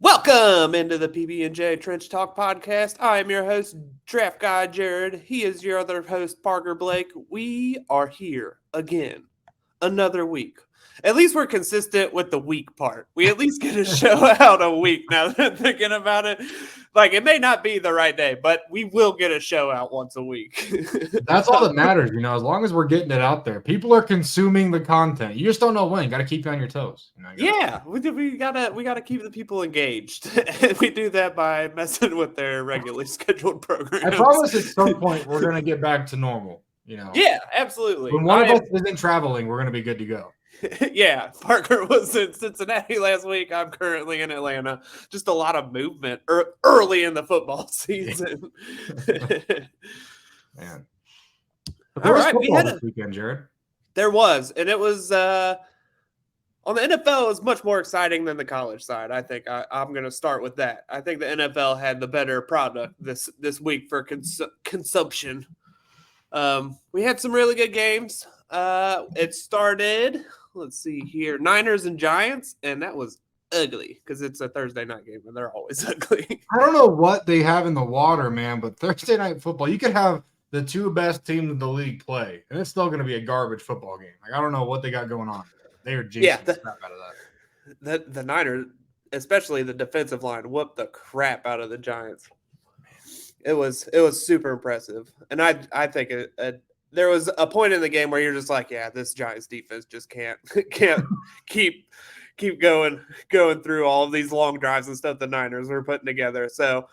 Welcome into the PB&J Trench Talk podcast. I am your host, Draft Guy Jared. He is your other host, Parker Blake. We are here again, another week. At least we're consistent with the week part. We at least get a show out a week now that I'm thinking about it. Like, it may not be the right day, but we will get a show out once a week. That's all that matters, as long as we're getting it out there. People are consuming the content. You just don't know when. You got to keep you on your toes. Yeah, we gotta keep the people engaged, and we do that by messing with their regularly scheduled programs. I promise at some point we're going to get back to normal. Yeah, absolutely. When one of us isn't traveling, we're going to be good to go. Yeah, Parker was in Cincinnati last week. I'm currently in Atlanta. Just a lot of movement early in the football season. Man. All right, we had this weekend, Jared. There was, and it was on the NFL. It was much more exciting than the college side. I think I'm going to start with that. I think the NFL had the better product this week for consumption. We had some really good games. It started. Let's see here. Niners and Giants, and that was ugly because it's a Thursday night game, and they're always ugly. I don't know what they have in the water, man, but Thursday night football, you could have the two best teams in the league play, and it's still going to be a garbage football game. Like, I don't know what they got going on. They are jinxing the crap out of that. The Niners, especially the defensive line, whooped the crap out of the Giants. It was super impressive, and I think there was a point in the game where you're just like, yeah, this Giants defense just can't keep going through all of these long drives and stuff the Niners were putting together. So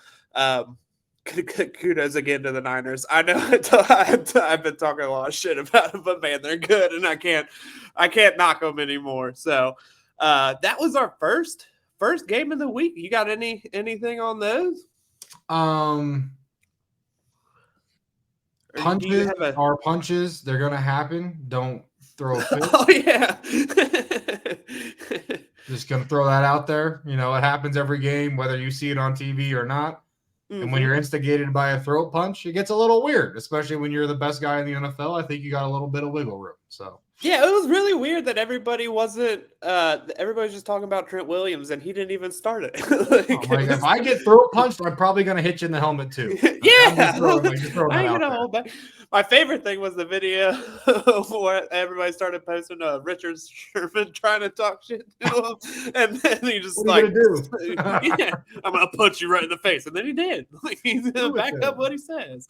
kudos again to the Niners. I know I've been talking a lot of shit about them, but man, they're good, and I can't knock them anymore. So that was our first game of the week. You got anything on those? Punches are punches. They're going to happen. Don't throw a fit. Oh, yeah. Just going to throw that out there. It happens every game, whether you see it on TV or not. Mm-hmm. And when you're instigated by a throat punch, it gets a little weird, especially when you're the best guy in the NFL. I think you got a little bit of wiggle room. So yeah, it was really weird that everybody wasn't. Everybody's just talking about Trent Williams, and he didn't even start it. If I get throat punched, I'm probably gonna hit you in the helmet too. Yeah, I'm gonna hold back. My favorite thing was the video where everybody started posting Richard Sherman trying to talk shit to him, and then he just what like, do? Yeah, I'm gonna punch you right in the face, and then he did. Like, he's gonna back up what he says.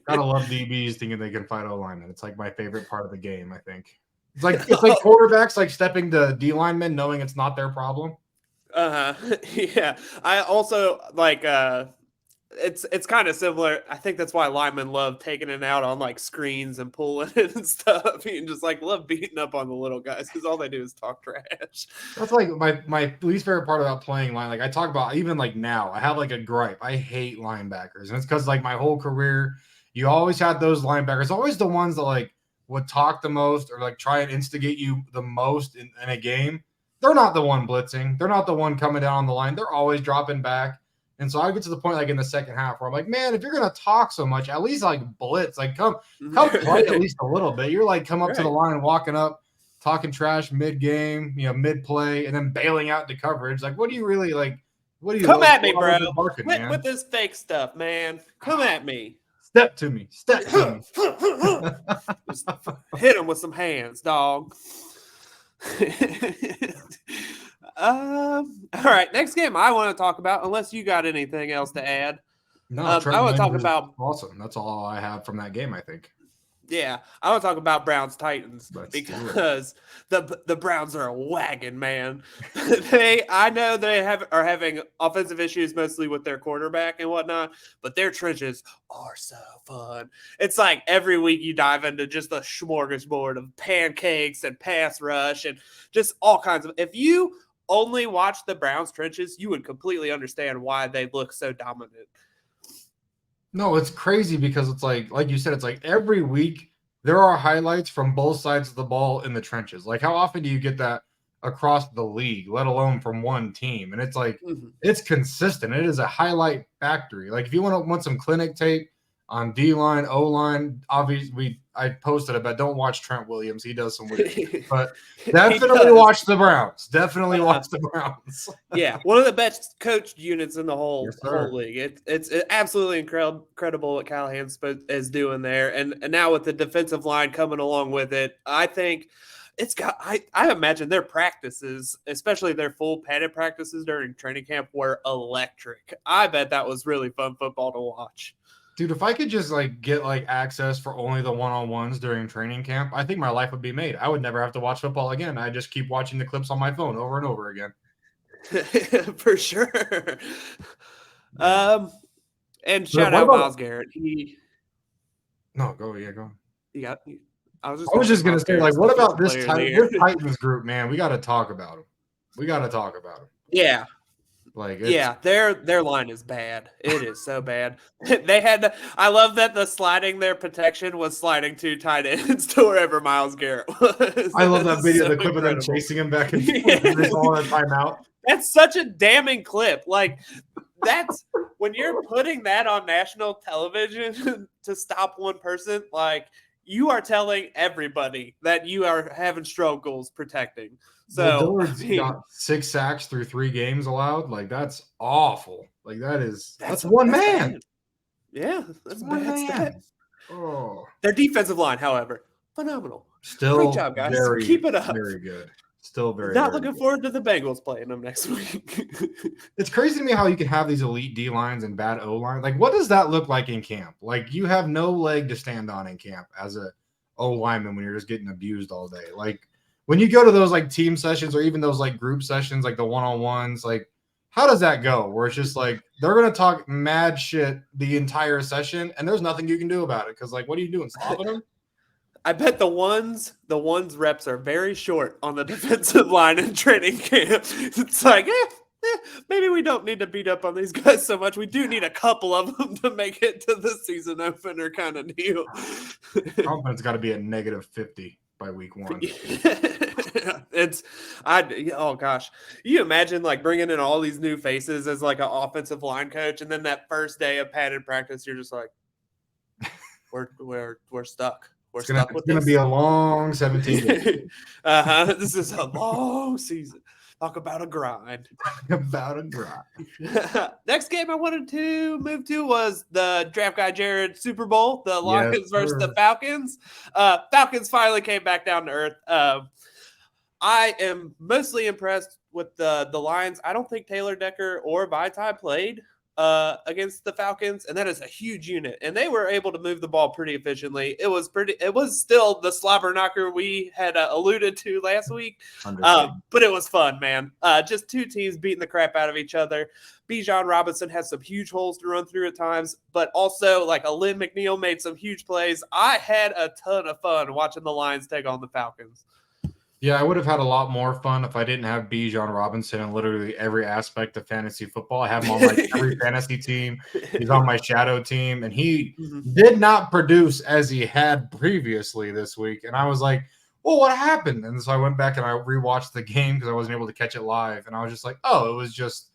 Gotta love DBs thinking they can fight O linemen. It's like my favorite part of the game. I think it's like quarterbacks like stepping to D linemen knowing it's not their problem. Yeah, I also like. It's kind of similar. I think that's why linemen love taking it out on like screens and pulling it and stuff, and just like love beating up on the little guys because all they do is talk trash. That's like my least favorite part about playing line. Like I talk about even like now, I have like a gripe. I hate linebackers, and it's because like my whole career, you always had those linebackers, always the ones that like would talk the most or like try and instigate you the most in a game. They're not the one blitzing. They're not the one coming down on the line. They're always dropping back. And so I get to the point like in the second half where I'm like, man, if you're gonna talk so much, at least like blitz, like come play at least a little bit. You're like come up to the line, walking up, talking trash mid game, mid play, and then bailing out into coverage. Like, what do you really like? What do you come at me, bro? Quit with this fake stuff, man. Come at me. Step to me. Step to me. Just hit him with some hands, dog. All right, next game I want to talk about, unless you got anything else to add. No, I want to talk about awesome. That's all I have from that game, I think. Yeah, I want to talk about Browns Titans because the Browns are a wagon, man. I know they are having offensive issues mostly with their quarterback and whatnot, but their trenches are so fun. It's like every week you dive into just a smorgasbord of pancakes and pass rush and just all kinds of. If you only watch the Browns trenches, you would completely understand why they look so dominant. No, it's crazy because it's like you said, it's like every week there are highlights from both sides of the ball in the trenches. Like how often do you get that across the league, let alone from one team? And it's like, it's consistent. It is a highlight factory. Like if you want some clinic tape On D line, O line, obviously, I posted it, but don't watch Trent Williams. He does some weird things. But definitely watch the Browns. Definitely watch the Browns. Yeah, one of the best coached units in the whole Yes, league. It's absolutely incredible what Callahan is doing there, and now with the defensive line coming along with it, I think it's got. I imagine their practices, especially their full padded practices during training camp, were electric. I bet that was really fun football to watch. Dude, if I could just get access for only the one-on-ones during training camp, I think my life would be made. I would never have to watch football again. I just keep watching the clips on my phone over and over again. For sure. And shout out Myles Garrett. No, go. Yeah, I was just gonna say, what about this Titans group, man? We got to talk about them. Yeah. Their line is bad. It is so bad. I love that their protection was sliding 2 tight ends to wherever Myles Garrett was. I love that video, the clip of them chasing him back and forth and all that timeout. That's such a damning clip. That's when you're putting that on national television to stop one person, you are telling everybody that you are having struggles protecting. So Dillard's got 6 sacks through 3 games allowed. That's awful. That's one man. Yeah, that's one man. Oh, their defensive line, however, phenomenal. Still great job, guys. Keep it up. Very good. Still very. Not looking forward to the Bengals playing them next week. It's crazy to me how you can have these elite D lines and bad O line. What does that look like in camp? You have no leg to stand on in camp as a O lineman when you're just getting abused all day. When you go to those team sessions or even those group sessions, the one-on-ones, how does that go? Where it's just they're gonna talk mad shit the entire session and there's nothing you can do about it because what are you doing, stopping them? I bet the ones reps are very short on the defensive line in training camp. It's maybe we don't need to beat up on these guys so much. We do need a couple of them to make it to the season opener kind of deal. Confidence got to be at -50 by week 1. Oh gosh, you imagine bringing in all these new faces as an offensive line coach, and then that first day of padded practice, you're just we're stuck. It's going to be a long 17 days. This is a long season. Talk about a grind. Next game I wanted to move to was the Draft Guy Jared Super Bowl, the Lions versus the Falcons. Falcons finally came back down to earth. I am mostly impressed with the Lions. I don't think Taylor Decker or Vaitai played against the Falcons, and that is a huge unit. And they were able to move the ball pretty efficiently. It was still the slobber knocker we had alluded to last week, but it was fun, man. Just 2 teams beating the crap out of each other. Bijan Robinson has some huge holes to run through at times, but also a Lynn McNeil made some huge plays. I had a ton of fun watching the Lions take on the Falcons. Yeah, I would have had a lot more fun if I didn't have Bijan Robinson in literally every aspect of fantasy football. I have him on every fantasy team. He's on my shadow team, and he did not produce as he had previously this week. And I was like, well, what happened? And so I went back and I rewatched the game because I wasn't able to catch it live. And I was just like, oh, it was just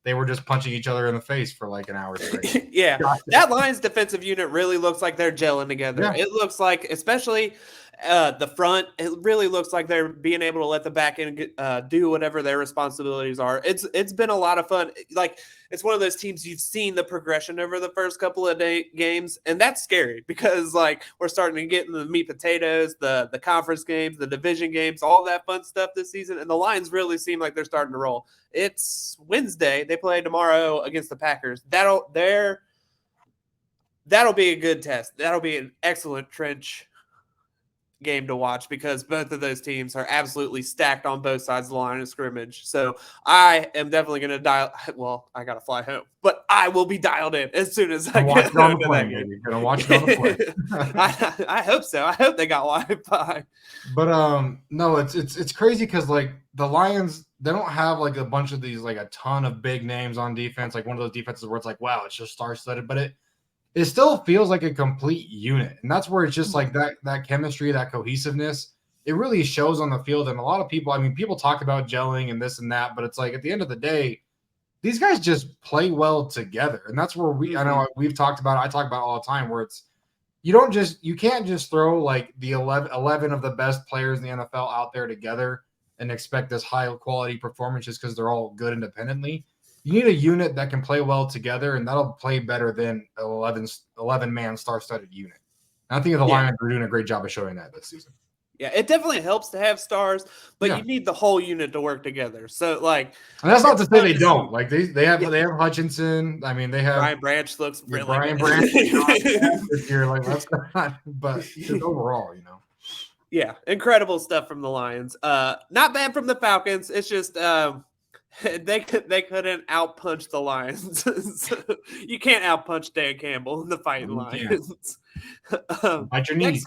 they were just punching each other in the face for an hour straight. Yeah, that Lions defensive unit really looks like they're gelling together. Yeah. It looks like, especially the front, it really looks like they're being able to let the back end do whatever their responsibilities are. It's been a lot of fun. It's one of those teams you've seen the progression over the first couple of games, and that's scary because we're starting to get in the meat potatoes, the conference games, the division games, all that fun stuff this season, and the Lions really seem like they're starting to roll. It's Wednesday. They play tomorrow against the Packers. That'll be a good test. That'll be an excellent trench game to watch because both of those teams are absolutely stacked on both sides of the line of scrimmage. So I am definitely going to I got to fly home, but I will be dialed in as soon as I get home to that game. You're going to watch it on the plane. I hope so. I hope they got Wi-Fi. But no, it's crazy because the Lions, they don't have a bunch of these a ton of big names on defense, one of those defenses where it's wow, it's just star-studded, but it still feels like a complete unit. And that's where it's just that chemistry, that cohesiveness, it really shows on the field. And a lot of people, people talk about gelling and this and that, but it's at the end of the day, these guys just play well together. And that's where I know we've talked about, I talk about all the time, where it's, you can't just throw like the 11 of the best players in the NFL out there together and expect this high quality performance just because they're all good independently. You need a unit that can play well together, and that'll play better than an 11-man star-studded unit. And I think the Lions are doing a great job of showing that this season. Yeah, it definitely helps to have stars, but you need the whole unit to work together. So, like, and that's not to say they don't. Like, they have Hutchinson. I mean, they have Brian Branch looks really Brian good. Branch this year. Like, that's not, but just overall, Yeah, incredible stuff from the Lions. Not bad from the Falcons. It's just they couldn't outpunch the Lions. So you can't outpunch Dan Campbell in the fighting Lions. Watch your knees.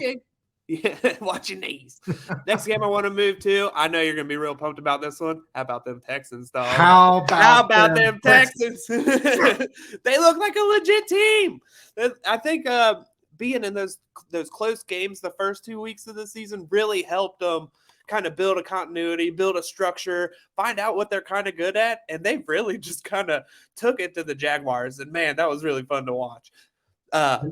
Yeah, watch your knees. Next game I want to move to. I know you're going to be real pumped about this one. How about them Texans, dog? How about them Texans? They look like a legit team. I think being in those close games the first 2 weeks of the season really helped them kind of build a continuity, build a structure, find out what they're kind of good at, and they really just kind of took it to the Jaguars. And man, that was really fun to watch.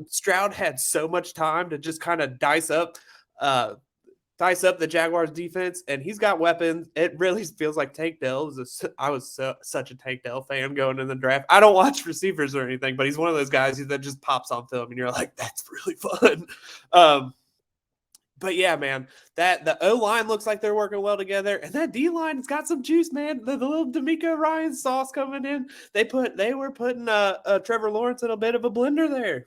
Stroud had so much time to just kind of dice up the Jaguars defense, and he's got weapons. It really feels like Tank Dell I was such a Tank Dell fan going in the draft. I don't watch receivers or anything, but he's one of those guys that just pops on film, and you're like, that's really fun. But yeah, man, that the O-line looks like they're working well together, and that D-line's got some juice, man. The little D'Amico Ryan sauce coming in. They were putting Trevor Lawrence in a bit of a blender there.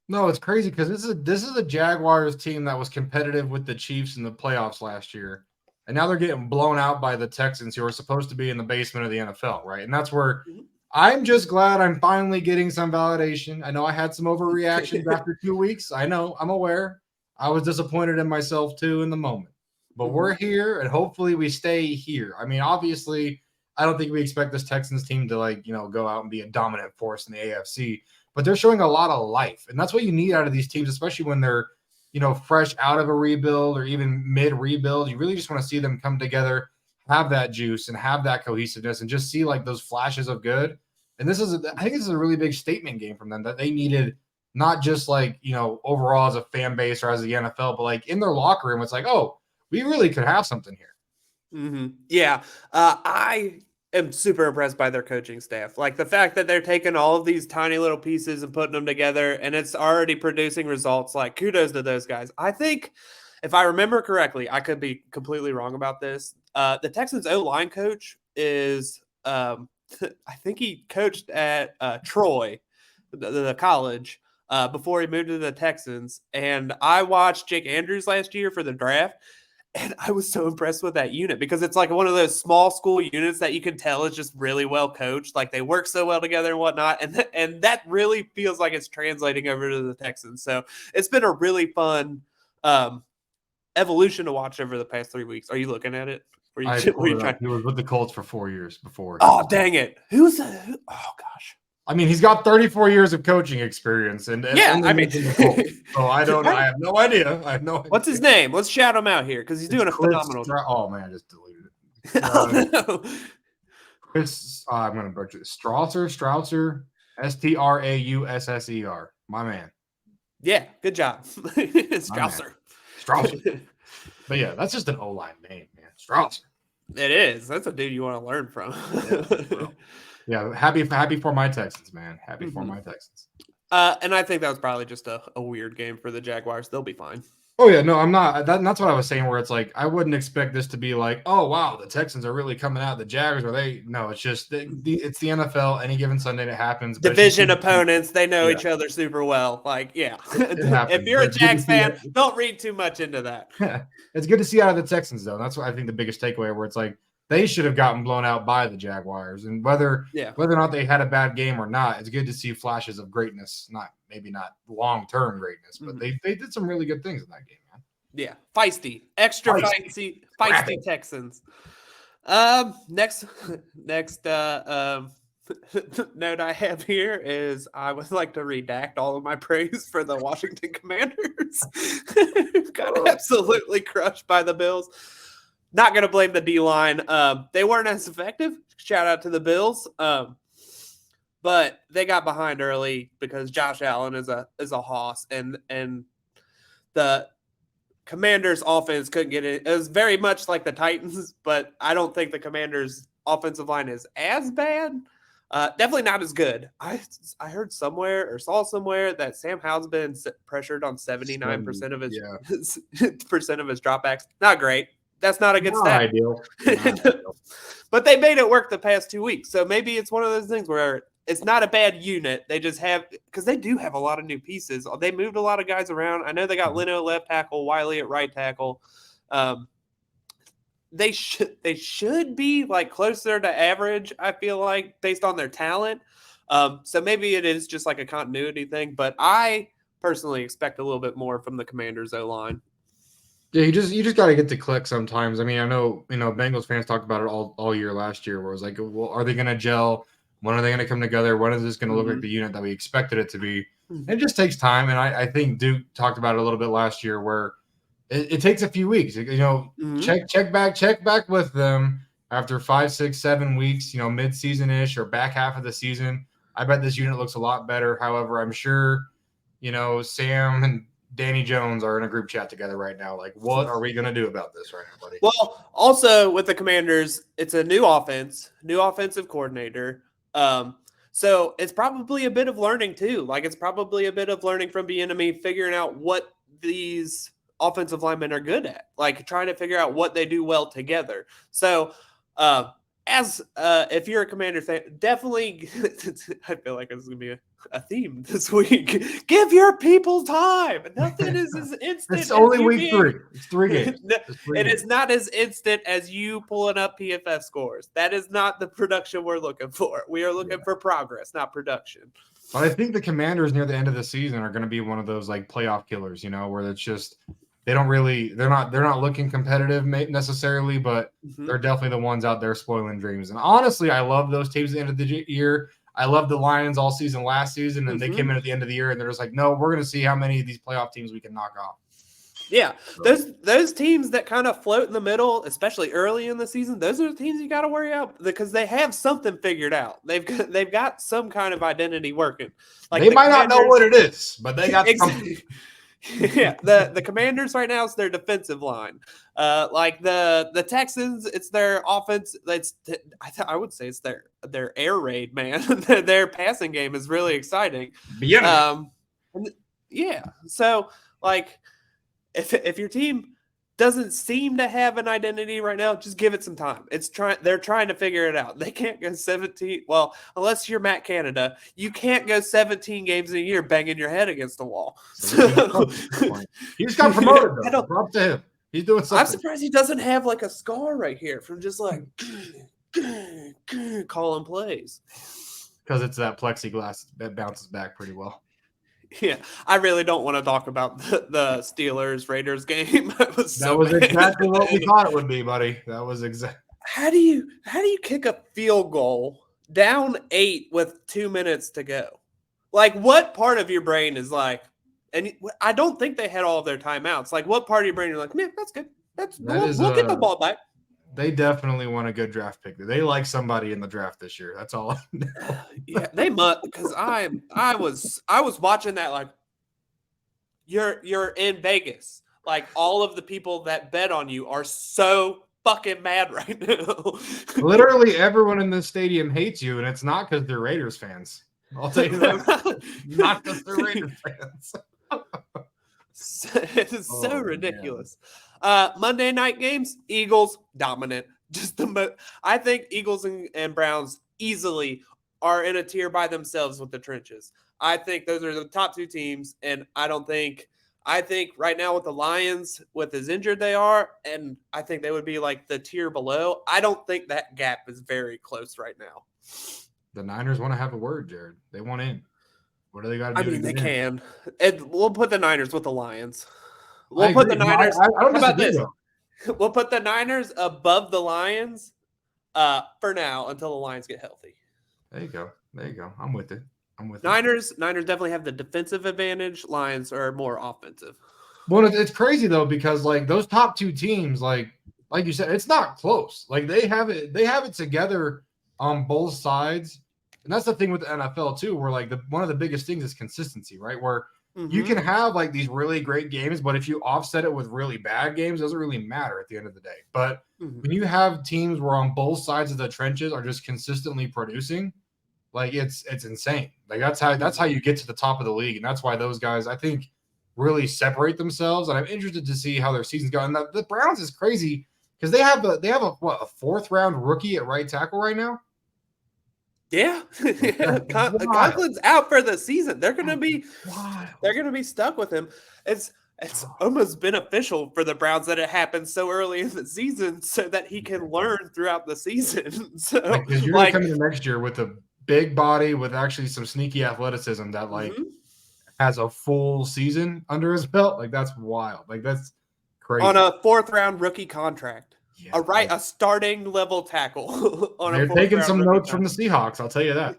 No, it's crazy because this is a Jaguars team that was competitive with the Chiefs in the playoffs last year, and now they're getting blown out by the Texans, who are supposed to be in the basement of the NFL, right? And that's where I'm just glad I'm finally getting some validation. I know I had some overreactions after 2 weeks. I know, I'm aware. I was disappointed in myself too in the moment, but we're here and hopefully we stay here. I mean, obviously, I don't think we expect this Texans team to go out and be a dominant force in the AFC, but they're showing a lot of life, and that's what you need out of these teams, especially when they're, fresh out of a rebuild or even mid rebuild. You really just want to see them come together, have that juice and have that cohesiveness and just see like those flashes of good. And I think this is a really big statement game from them that they needed. Not just overall as a fan base or as the NFL, but like in their locker room, it's like, oh, we really could have something here. Yeah. I am super impressed by their coaching staff. Like the fact that they're taking all of these tiny little pieces and putting them together and it's already producing results. Like kudos to those guys. I think if I remember correctly, I could be completely wrong about this. The Texans O-line coach is, I think he coached at Troy, the college. Before he moved to the Texans. And I watched Jake Andrews last year for the draft, and I was so impressed with that unit because it's like one of those small school units that you can tell is just really well coached. Like they work so well together and whatnot. And that really feels like it's translating over to the Texans. So it's been a really fun evolution to watch over the past 3 weeks. Are you looking at it? He was with the Colts for 4 years before. Oh, dang it. Oh, gosh. I mean, he's got 34 years of coaching experience, and so I have no idea. What's his name? Let's shout him out here because he's doing a phenomenal job. Oh man, I just deleted it. No. Chris, I'm gonna butcher it. Strausser, Strausser, my man. Yeah, good job, Strausser. But yeah, that's just an O-line name, man. Strausser. It is. That's a dude you want to learn from. Yeah, happy for my Texans, man. Happy for my Texans. And I think that was probably just a weird game for the Jaguars. They'll be fine. Oh, yeah, no, I'm not. That's what I was saying, where it's like, I wouldn't expect this to be like, oh, wow, the Texans are really coming out. The Jaguars, no, it's just, it's the NFL. Any given Sunday it happens. Division opponents, they know each other super well. Like, yeah. If you're a Jags fan, don't read too much into that. It's good to see out of the Texans, though. That's what I think the biggest takeaway, where it's like, they should have gotten blown out by the Jaguars, and whether or not they had a bad game or not, it's good to see flashes of greatness. Maybe not long-term greatness, but they did some really good things in that game, man. Yeah, feisty, extra feisty Texans. Next note I have here is I would like to redact all of my praise for the Washington Commanders. Got absolutely crushed by the Bills. Not going to blame the D-line. They weren't as effective. Shout out to the Bills. But they got behind early because Josh Allen is a hoss, and the Commanders' offense couldn't get it. It was very much like the Titans, but I don't think the Commanders' offensive line is as bad. Definitely not as good. I heard somewhere or saw somewhere that Sam Howell's been pressured on 79% of his percent of his dropbacks. Not great. That's not a good stat. Ideal. Not ideal. But they made it work the past 2 weeks. So maybe it's one of those things where it's not a bad unit. They just have, because they do have a lot of new pieces. They moved a lot of guys around. I know they got Leno at left tackle, Wiley at right tackle. They should be like closer to average, I feel like, based on their talent. So maybe it is just like a continuity thing. But I personally expect a little bit more from the Commanders O-line. Yeah, you just got to get to click sometimes. I mean, I know, Bengals fans talked about it all year last year, where it was like, well, are they going to gel? When are they going to come together? When is this going to look like the unit that we expected it to be? It just takes time. And I think Duke talked about it a little bit last year, where it takes a few weeks. Check back with them after 5, 6, 7 weeks, mid-season-ish or back half of the season. I bet this unit looks a lot better. However, I'm sure, Sam and Danny Jones are in a group chat together right now. Like, what are we going to do about this right now, buddy? Well, also with the Commanders, it's a new offense, new offensive coordinator. So it's probably a bit of learning too. Like, it's probably a bit of learning from Bieniemy, figuring out what these offensive linemen are good at, like trying to figure out what they do well together. So, if you're a Commander fan, definitely, I feel like it's going to be a theme this week. Give your people time. Nothing is as instant. It's only week 3. It's 3 games. It is not as instant as you pulling up PFF scores. That is not the production we're looking for. We are looking for progress, not production. But I think the Commanders near the end of the season are going to be one of those like playoff killers, where it's just they're not looking competitive necessarily, but they're definitely the ones out there spoiling dreams. And honestly, I love those teams at the end of the year. I love the Lions all season last season, and they came in at the end of the year, and they're just like, no, we're going to see how many of these playoff teams we can knock off. Yeah, those teams that kind of float in the middle, especially early in the season, those are the teams you got to worry about because they have something figured out. They've got some kind of identity working. Like they might not know what it is, but they got something. Yeah, the Commanders right now is their defensive line. Like the Texans, it's their offense. I would say it's their air raid, man. Their passing game is really exciting. Yeah. So like, if your team doesn't seem to have an identity right now, just give it some time. They're trying to figure it out. They can't go 17. Well, unless you're Matt Canada, you can't go 17 games in a year banging your head against the wall. He just got promoted, though. Props to him. He's doing something. I'm surprised he doesn't have like a scar right here from just like calling plays. Because it's that plexiglass that bounces back pretty well. Yeah, I really don't want to talk about the Steelers-Raiders game. That was exactly what we thought it would be, buddy. That was exactly. How do you kick a field goal down 8 with 2 minutes to go? Like, what part of your brain is like? And I don't think they had all of their timeouts. Like, what part of your brain you're like, man, that's good. We'll get the ball back. They definitely want a good draft pick. They like somebody in the draft this year. That's all I know. Yeah, they must, because I was watching that like you're in Vegas. Like all of the people that bet on you are so fucking mad right now. Literally everyone in this stadium hates you, and it's not because they're Raiders fans. I'll tell you that. Not because they're Raiders fans. It's so ridiculous. Monday night games, Eagles dominant. I think Eagles and Browns easily are in a tier by themselves with the trenches. I think those are the top 2 teams, and I think right now with the Lions, with as injured they are, and I think they would be like the tier below. I don't think that gap is very close right now. The Niners want to have a word, Jared. They want in. What do they got to do? I mean, they can. We'll put the Niners with the Lions. We'll put the Niners. I don't know about this. We'll put the Niners above the Lions for now until the Lions get healthy. There you go. I'm with it. Niners definitely have the defensive advantage. Lions are more offensive. Well, it's crazy though because like those top 2 teams, like like you said, it's not close. Like they have it together on both sides. And that's the thing with the NFL too, where like one of the biggest things is consistency, right? Where you can have like these really great games, but if you offset it with really bad games, it doesn't really matter at the end of the day. But when you have teams where on both sides of the trenches are just consistently producing, like it's insane. Like that's how you get to the top of the league, and that's why those guys, I think, really separate themselves. And I'm interested to see how their season's going. The Browns is crazy because they have a fourth round rookie at right tackle right now. Yeah, Conklin's out for the season. They're gonna be stuck with him. It's almost beneficial for the Browns that it happened so early in the season, so that he can learn throughout the season. So because you're gonna come into next year with a big body with actually some sneaky athleticism that has a full season under his belt. Like that's wild. Like that's crazy on a fourth round rookie contract. Yeah, a starting level tackle. They're taking some notes from the Seahawks. I'll tell you that.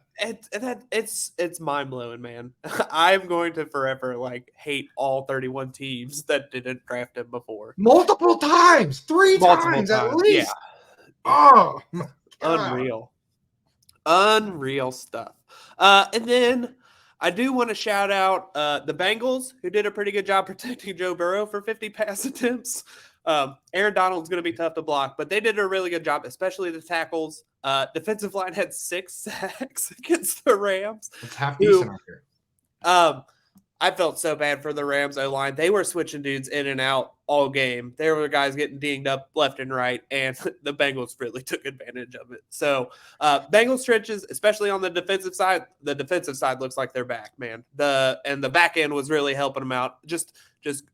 It's mind blowing, man. I'm going to forever hate all 31 teams that didn't draft him before. Multiple times, three times at least. Yeah. Oh, unreal stuff. And then I do want to shout out the Bengals, who did a pretty good job protecting Joe Burrow for 50 pass attempts. Aaron Donald's going to be tough to block, but they did a really good job, especially the tackles. Defensive line had 6 sacks against the Rams. It's half decent out here. I felt so bad for the Rams O-line. They were switching dudes in and out all game. There were guys getting dinged up left and right, and the Bengals really took advantage of it. So Bengals trenches, especially on the defensive side looks like they're back, man. The back end was really helping them out. Just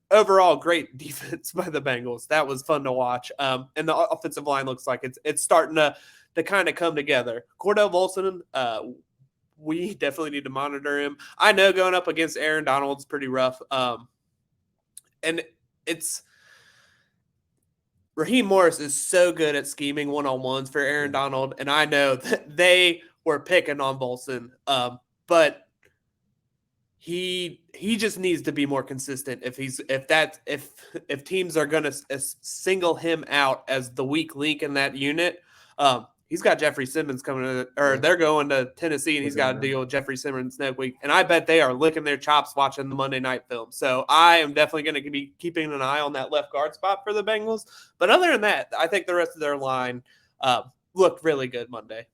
overall great defense by the Bengals. That was fun to watch. And the offensive line looks like it's starting to kind of come together. Cordell Volson, we definitely need to monitor him. I know going up against Aaron Donald's pretty rough. And it's Raheem Morris is so good at scheming one-on-ones for Aaron Donald. And I know that they were picking on Volson. But he just needs to be more consistent if teams are going to single him out as the weak link in that unit. He's got Jeffrey Simmons coming they're going to Tennessee, and he's got to deal with Jeffrey Simmons next week. And I bet they are licking their chops watching the Monday night film. So I am definitely going to be keeping an eye on that left guard spot for the Bengals. But other than that, I think the rest of their line looked really good Monday.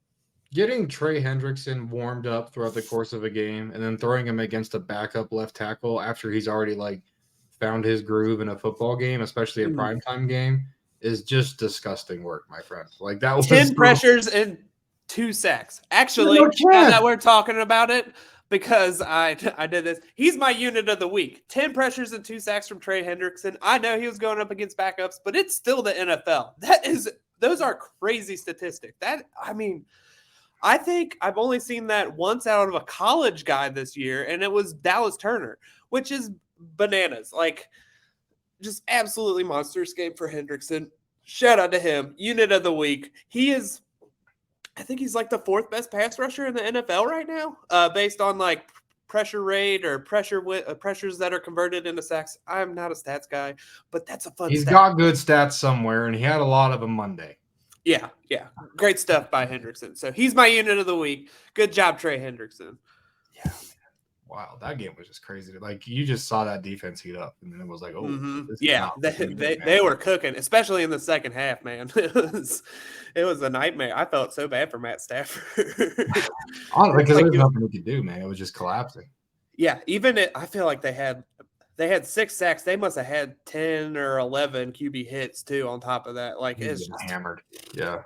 Getting Trey Hendrickson warmed up throughout the course of a game and then throwing him against a backup left tackle after he's already found his groove in a football game, especially a primetime game, is just disgusting work, my friend. Like that was 10 pressures and 2 sacks. Actually, now that we're talking about it, because I did this, he's my unit of the week. 10 pressures and 2 sacks from Trey Hendrickson. I know he was going up against backups, but it's still the NFL. Those are crazy statistics. I think I've only seen that once out of a college guy this year, and it was Dallas Turner, which is bananas. Just absolutely monstrous game for Hendrickson. Shout out to him. Unit of the week. I think he's the 4th best pass rusher in the NFL right now, based on pressure rate or pressures that are converted into sacks. I'm not a stats guy, but that's a fun He's got good stats somewhere, and he had a lot of them Monday. Yeah. Great stuff by Hendrickson. So he's my unit of the week. Good job, Trey Hendrickson. Yeah. Wow, that game was just crazy. You just saw that defense heat up, and then it was they were cooking, especially in the second half, man. It was a nightmare. I felt so bad for Matt Stafford. Honestly, because there was nothing we could do, man. It was just collapsing. Yeah, I feel like they had 6 sacks. They must have had 10 or 11 QB hits too on top of that. It's just hammered. Yeah.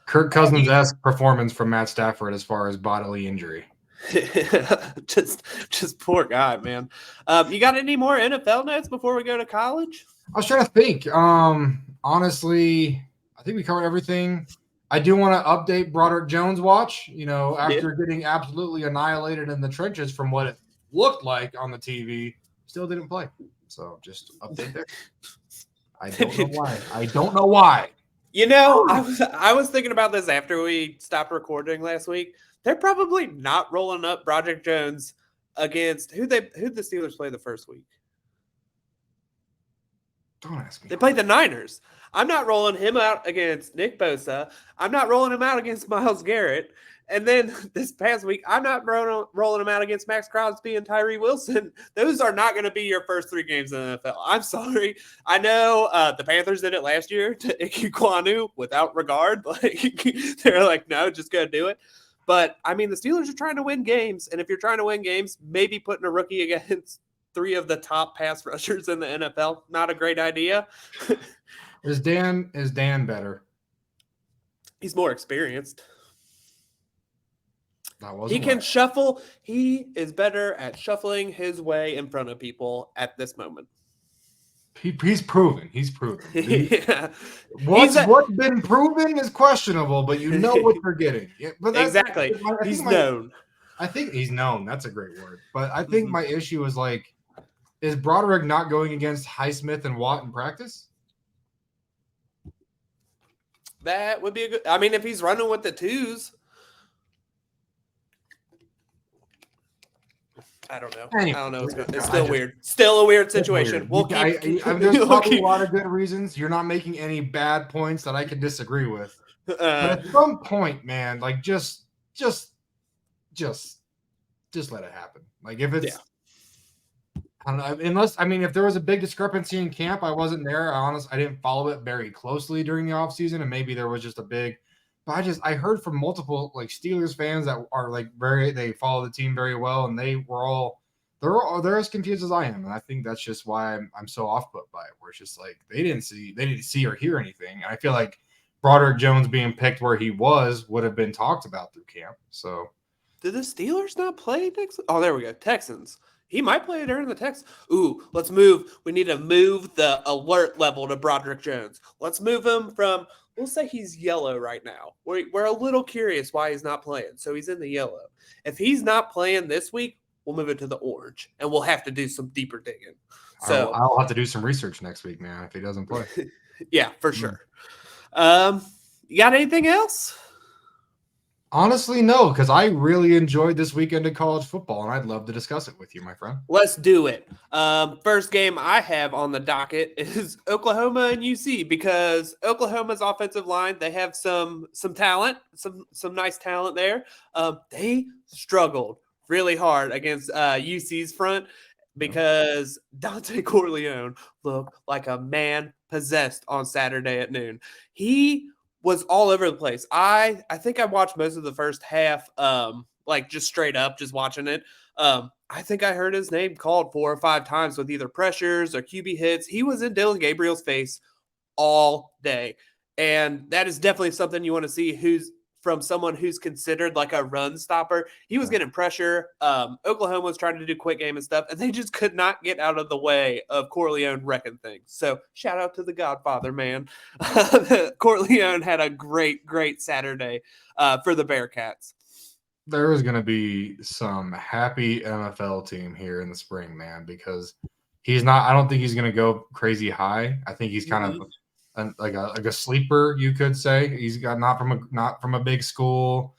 Kirk Cousins-esque performance from Matt Stafford as far as bodily injury. just poor guy, man. You got any more NFL notes before we go to college? I was trying to think. Honestly, I think we covered everything. I do want to update Broderick Jones' watch. After getting absolutely annihilated in the trenches from what it looked like on the TV, still didn't play. So just update there. I don't know why. I was thinking about this after we stopped recording last week. They're probably not rolling up Broderick Jones against who'd the Steelers play the first week? Don't ask me. They played the Niners. I'm not rolling him out against Nick Bosa. I'm not rolling him out against Myles Garrett. And then this past week, I'm not rolling him out against Max Crosby and Tyree Wilson. Those are not going to be your first 3 games in the NFL. I'm sorry. I know the Panthers did it last year to Ikwanu without regard. Like they're like, no, just go do it. But, I mean, the Steelers are trying to win games. And if you're trying to win games, maybe putting a rookie against 3 of the top pass rushers in the NFL, not a great idea. Is Dan better? He's more experienced. He can shuffle. He is better at shuffling his way in front of people at this moment. He's proven. Yeah. What's been proven is questionable, but you know what you're getting. Yeah, but exactly. He's known. I think he's known. That's a great word. But I think my issue is is Broderick not going against Highsmith and Watt in practice? That would be a good. I mean, if he's running with the 2s. I don't know. Anyway, I don't know. It's still weird. Still a weird situation. We'll keep. There's probably a lot of good reasons. You're not making any bad points that I can disagree with. But at some point, man, just let it happen. Like if it's, I don't know. If there was a big discrepancy in camp, I wasn't there. I didn't follow it very closely during the offseason, and maybe there was just a big. But I heard from multiple Steelers fans that are they follow the team very well, and they're as confused as I am, and I think that's just why I'm so off put by it. Where it's just they didn't see or hear anything, and I feel like Broderick Jones being picked where he would have been talked about through camp. So, did the Steelers not play next? Oh, there we go. Texans. He might play during the Texans. Ooh, let's move. We need to move the alert level to Broderick Jones. Let's move him from. We'll say he's yellow right now. We're a little curious why he's not playing. So he's in the yellow. If he's not playing this week, we'll move it to the orange, and we'll have to do some deeper digging. So I'll have to do some research next week, man, if he doesn't play. Yeah, for sure. You got anything else? Honestly, no, because I really enjoyed this weekend of college football, and I'd love to discuss it with you, my friend. Let's do it. First game I have on the docket is Oklahoma and UC, because Oklahoma's offensive line, they have some talent, some nice talent there. They struggled really hard against UC's front because Dante Corleone looked like a man possessed on Saturday at noon. He was all over the place. I think I watched most of the first half, just straight up, just watching it. I think I heard his name called 4 or 5 times with either pressures or QB hits. He was in Dylan Gabriel's face all day. And that is definitely something you want to see from someone who's considered like a run stopper. He was getting pressure. Oklahoma was trying to do quick game and stuff, and they just could not get out of the way of Corleone wrecking things. So shout out to the Godfather, man. Corleone had a great Saturday for the Bearcats. There is going to be some happy NFL team here in the spring, man, because I don't think he's going to go crazy high. I think he's kind of like a sleeper, you could say. He's got not from a big school.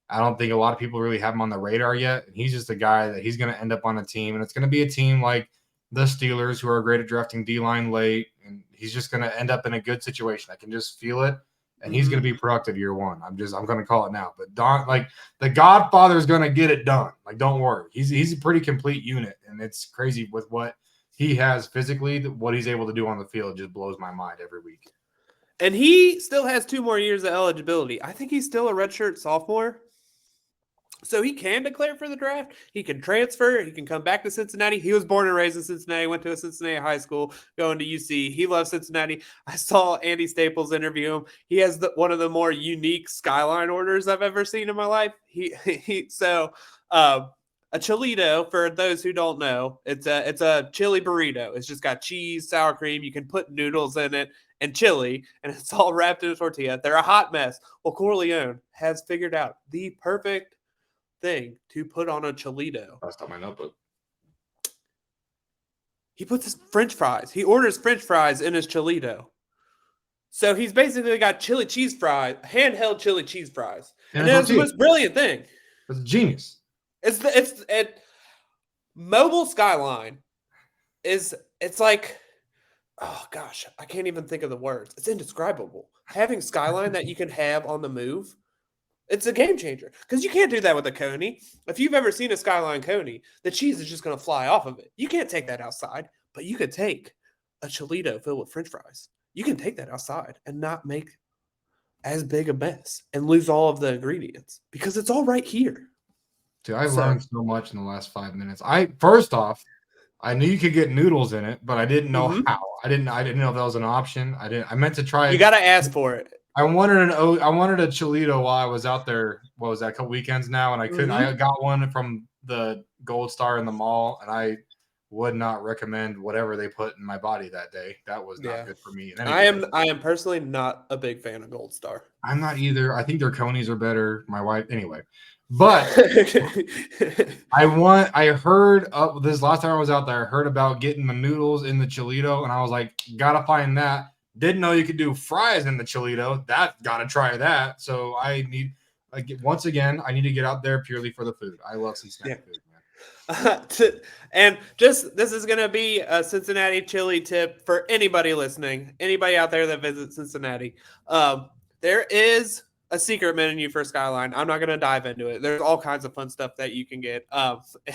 I don't think a lot of people really have him on the radar yet. And he's just a guy that he's going to end up on a team, and it's going to be a team like the Steelers, who are great at drafting D-line late, and he's just going to end up in a good situation. I can just feel it, and he's going to be productive year one. I'm going to call it now. But the Godfather is going to get it done. Don't worry. He's a pretty complete unit, and it's crazy with what he has physically. What he's able to do on the field just blows my mind every week. And he still has 2 more years of eligibility. I think he's still a redshirt sophomore. So he can declare for the draft. He can transfer. He can come back to Cincinnati. He was born and raised in Cincinnati, went to a Cincinnati high school, going to UC. He loves Cincinnati. I saw Andy Staples interview him. He has one of the more unique skyline orders I've ever seen in my life. A Chilito, for those who don't know, it's a chili burrito. It's just got cheese, sour cream. You can put noodles in it and chili, and it's all wrapped in a tortilla. They're a hot mess. Well, Corleone has figured out the perfect thing to put on a Chilito. Last time I know, but he puts his French fries. He orders French fries in his Chilito. So he's basically got chili cheese fries, handheld chili cheese fries. And it's the most brilliant thing. It's genius. It's Mobile Skyline it's like oh gosh, I can't even think of the words. It's indescribable. Having Skyline that you can have on the move, it's a game changer because you can't do that with a Coney. If you've ever seen a Skyline Coney, the cheese is just going to fly off of it. You can't take that outside, but you could take a Cholito filled with French fries. You can take that outside and not make as big a mess and lose all of the ingredients because it's all right here. Dude, I learned so much in the last 5 minutes. First off, I knew you could get noodles in it, but I didn't know how. I didn't know if that was an option. I meant to try it. You got to ask for it. I wanted a Cholito while I was out there. What was that? A couple weekends now, and I couldn't. I got one from the Gold Star in the mall, and I would not recommend whatever they put in my body that day. That was not good for me. I am personally not a big fan of Gold Star. I'm not either. I think their Conies are better. My wife, anyway. But I heard this last time I was out there, I heard about getting the noodles in the Cholito, and I was like, gotta find that. Didn't know you could do fries in the Cholito. Gotta try that. So once again, I need to get out there purely for the food. I love some snack food, man. And just this is gonna be a Cincinnati chili tip for anybody listening, anybody out there that visits Cincinnati. There is a secret menu for Skyline. I'm not going to dive into it. There's all kinds of fun stuff that you can get.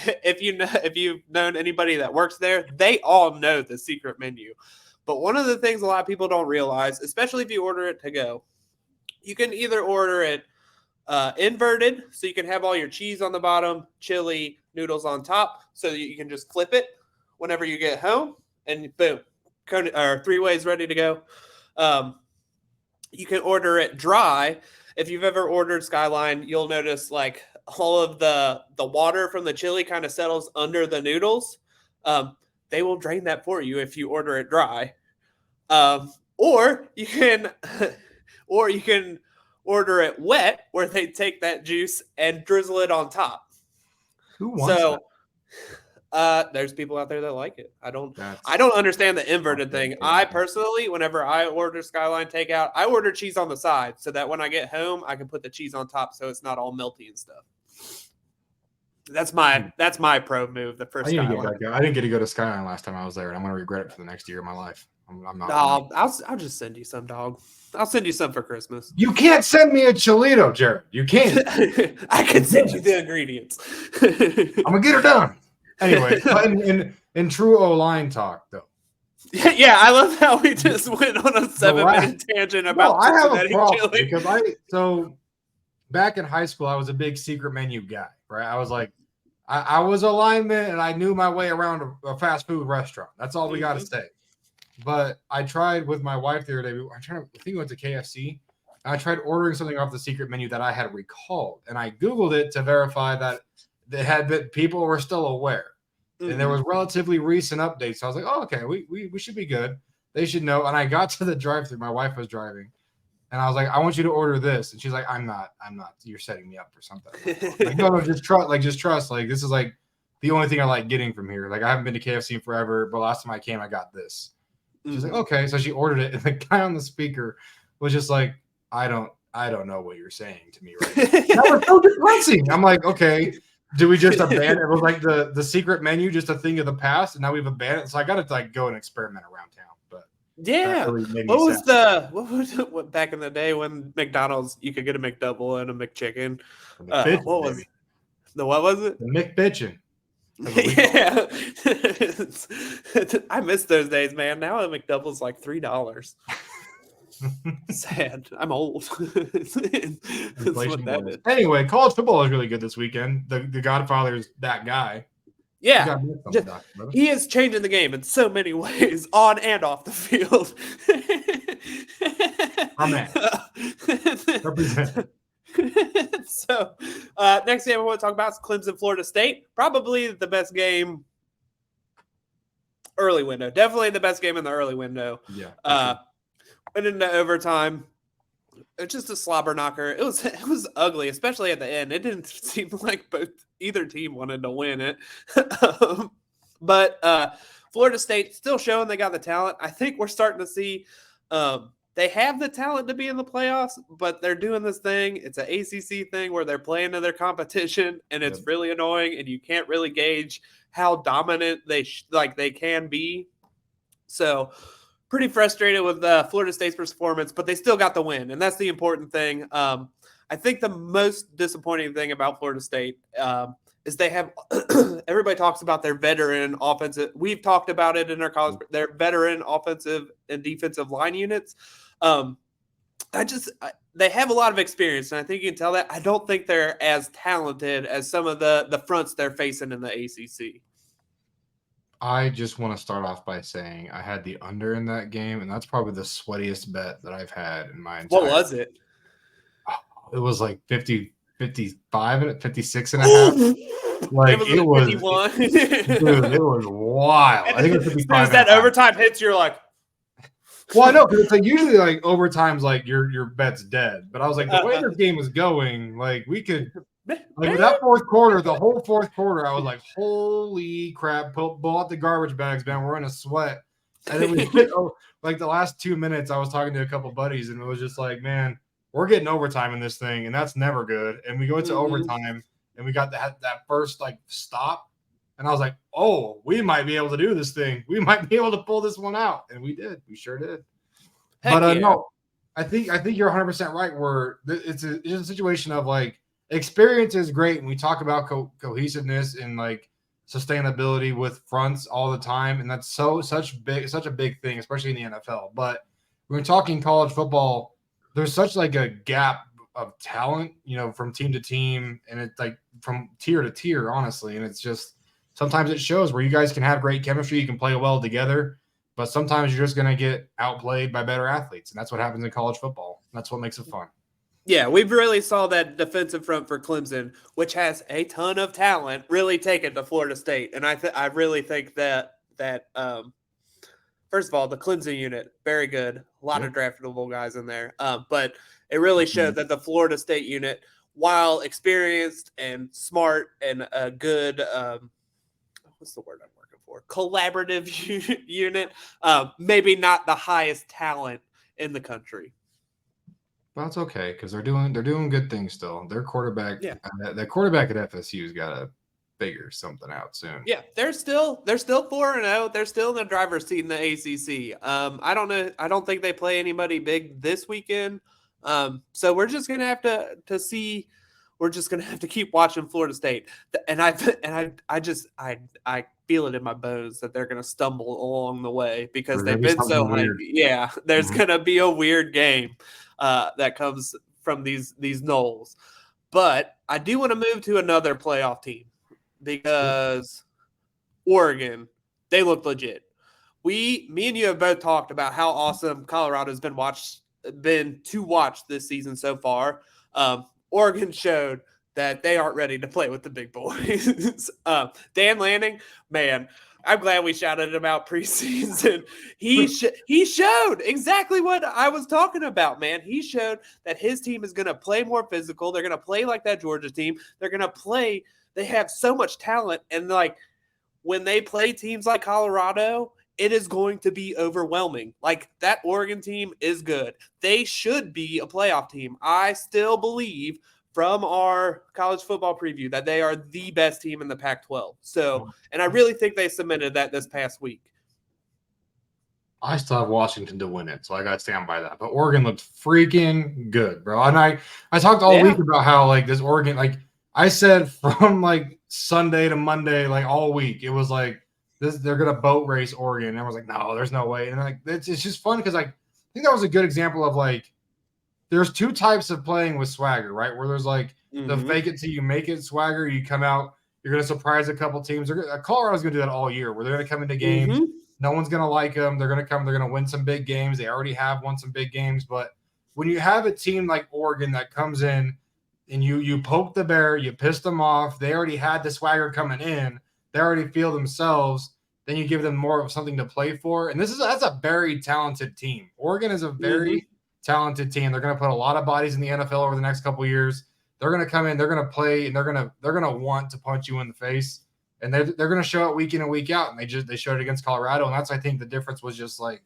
If you've known anybody that works there, they all know the secret menu. But one of the things a lot of people don't realize, especially if you order it to go, you can either order it inverted, so you can have all your cheese on the bottom, chili, noodles on top, so that you can just flip it whenever you get home, and boom, 3 ways ready to go. You can order it dry. If you've ever ordered Skyline, you'll notice like all of the water from the chili kind of settles under the noodles. They will drain that for you if you order it dry. Or you can order it wet, where they take that juice and drizzle it on top. Who wants that? There's people out there that like it. I don't understand the inverted thing. I personally, whenever I order Skyline takeout, I order cheese on the side so that when I get home, I can put the cheese on top so it's not all melty and stuff. That's my pro move. The first Skyline. I didn't get to go to Skyline last time I was there, and I'm gonna regret it for the next year of my life. I'm not. I'll just send you some, dog. I'll send you some for Christmas. You can't send me a Cholito, Jared. You can't. I can send you the ingredients. I'm gonna get her done. Anyway, in true O-line talk, though. Yeah, I love how we just went on a 7-minute tangent about. I have a problem because back in high school, I was a big secret menu guy, right? I was like, I was a lineman and I knew my way around a fast food restaurant. That's all we got to say. But I tried with my wife the other day. I think we went to KFC. And I tried ordering something off the secret menu that I had recalled, and I Googled it to verify that people were still aware. And there was relatively recent updates. So I was like, oh, okay, we should be good. They should know. And I got to the drive-thru. My wife was driving. And I was like, I want you to order this. And she's like, I'm not. You're setting me up for something. Like, no, just trust. Like, this is like the only thing I like getting from here. Like, I haven't been to KFC in forever, but last time I came, I got this. She's like, okay. So she ordered it. And the guy on the speaker was just like, I don't know what you're saying to me right now. We're so depressing. I'm like, okay. Do we just abandon it? Was like the secret menu just a thing of the past, and now we've abandoned it? So I got to like go and experiment around town. But yeah, what was back in the day when McDonald's you could get a McDouble and a McChicken? What was it? The McBitchin'. Yeah, I miss those days, man. Now a McDouble's like $3. Sad. I'm old. That's what that is. Anyway, college football is really good this weekend. The Godfather is that guy. Yeah, he is changing the game in so many ways, on and off the field. I'm at. Represent. So, next game I want to talk about is Clemson, Florida State. Probably the best game early window. Definitely the best game in the early window. Yeah. Went into overtime. It's just a slobber knocker. It was ugly, especially at the end. It didn't seem like either team wanted to win it. But Florida State still showing they got the talent. I think we're starting to see they have the talent to be in the playoffs, but they're doing this thing. It's an ACC thing where they're playing to their competition, and it's really annoying, and you can't really gauge how dominant they can be. So pretty frustrated with Florida State's performance, but they still got the win, and that's the important thing. I think the most disappointing thing about Florida State is they have everybody talks about their veteran offensive. We've talked about it in our college, their veteran offensive and defensive line units. They have a lot of experience, and I think you can tell that. I don't think they're as talented as some of the fronts they're facing in the ACC. I just want to start off by saying I had the under in that game, and that's probably the sweatiest bet that I've had in my entire. What was it? It was like 50, 55, and 56 and a half. Like it was, dude, it was wild. I think it was 55. As that overtime hits, you're like, well, I know, because it's like usually like overtime's like your bet's dead. But I was like, the way this game was going, like we could, like with that fourth quarter, the whole fourth quarter, I was like, holy crap! Pull out the garbage bags, man. We're in a sweat. And then we hit, like the last 2 minutes, I was talking to a couple buddies, and it was just like, man, we're getting overtime in this thing, and that's never good. And we go into overtime, and we got that first like stop, and I was like, oh, we might be able to do this thing. We might be able to pull this one out, and we did. We sure did. But no, I think you're 100% right. Where it's a situation of like experience is great, and we talk about cohesiveness and like sustainability with fronts all the time, and that's such a big thing, especially in the NFL. But when we're talking college football, there's such like a gap of talent, from team to team, and it's like from tier to tier, honestly. And it's just sometimes it shows where you guys can have great chemistry, you can play well together, but sometimes you're just going to get outplayed by better athletes, and that's what happens in college football. That's what makes it fun. Yeah, we've really saw that defensive front for Clemson, which has a ton of talent, really take it to Florida State, and I really think that first of all, the Clemson unit, very good. A lot of draftable guys in there. But it really showed that the Florida State unit, while experienced and smart and a good what's the word I'm working for? Collaborative unit, maybe not the highest talent in the country. Well, that's okay, because they're doing good things still. Their quarterback, the quarterback at FSU's got to figure something out soon. Yeah, they're still 4-0. They're still in the driver's seat in the ACC. I don't know. I don't think they play anybody big this weekend. So we're just gonna have to see. We're just gonna have to keep watching Florida State. And I feel it in my bones that they're gonna stumble along the way because they've been so hyped. Yeah, there's gonna be a weird game that comes from these Noles. But I do want to move to another playoff team, because Oregon, they look legit. Me and you have both talked about how awesome Colorado's been to watch this season so far. Oregon showed that they aren't ready to play with the big boys. Dan Lanning, man, I'm glad we shouted him out preseason. He showed exactly what I was talking about, man. He showed that his team is going to play more physical. They're going to play like that Georgia team. They're going to play. They have so much talent, and like when they play teams like Colorado, it is going to be overwhelming. Like that Oregon team is good. They should be a playoff team. I still believe from our college football preview that they are the best team in the Pac-12. So, and I really think they cemented that this past week. I still have Washington to win it, so I got to stand by that. But Oregon looked freaking good, bro. And I talked all week about how like this Oregon, like I said from like Sunday to Monday, like all week, it was like they're gonna boat race Oregon. And I was like, no, there's no way. And like it's just fun because like I think that was a good example of like there's two types of playing with swagger, right? Where there's like the fake it till you make it swagger. You come out, you're gonna surprise a couple teams. Colorado's gonna do that all year, where they're gonna come into games. No one's gonna like them. They're gonna win some big games. They already have won some big games, but when you have a team like Oregon that comes in and you poke the bear, you piss them off. They already had the swagger coming in. They already feel themselves. Then you give them more of something to play for. And that's a very talented team. Oregon is a very talented team. They're going to put a lot of bodies in the NFL over the next couple of years. They're going to come in, they're going to play, and they're going to want to punch you in the face. And they're going to show it week in and week out. And they showed it against Colorado. And that's, I think, the difference was just like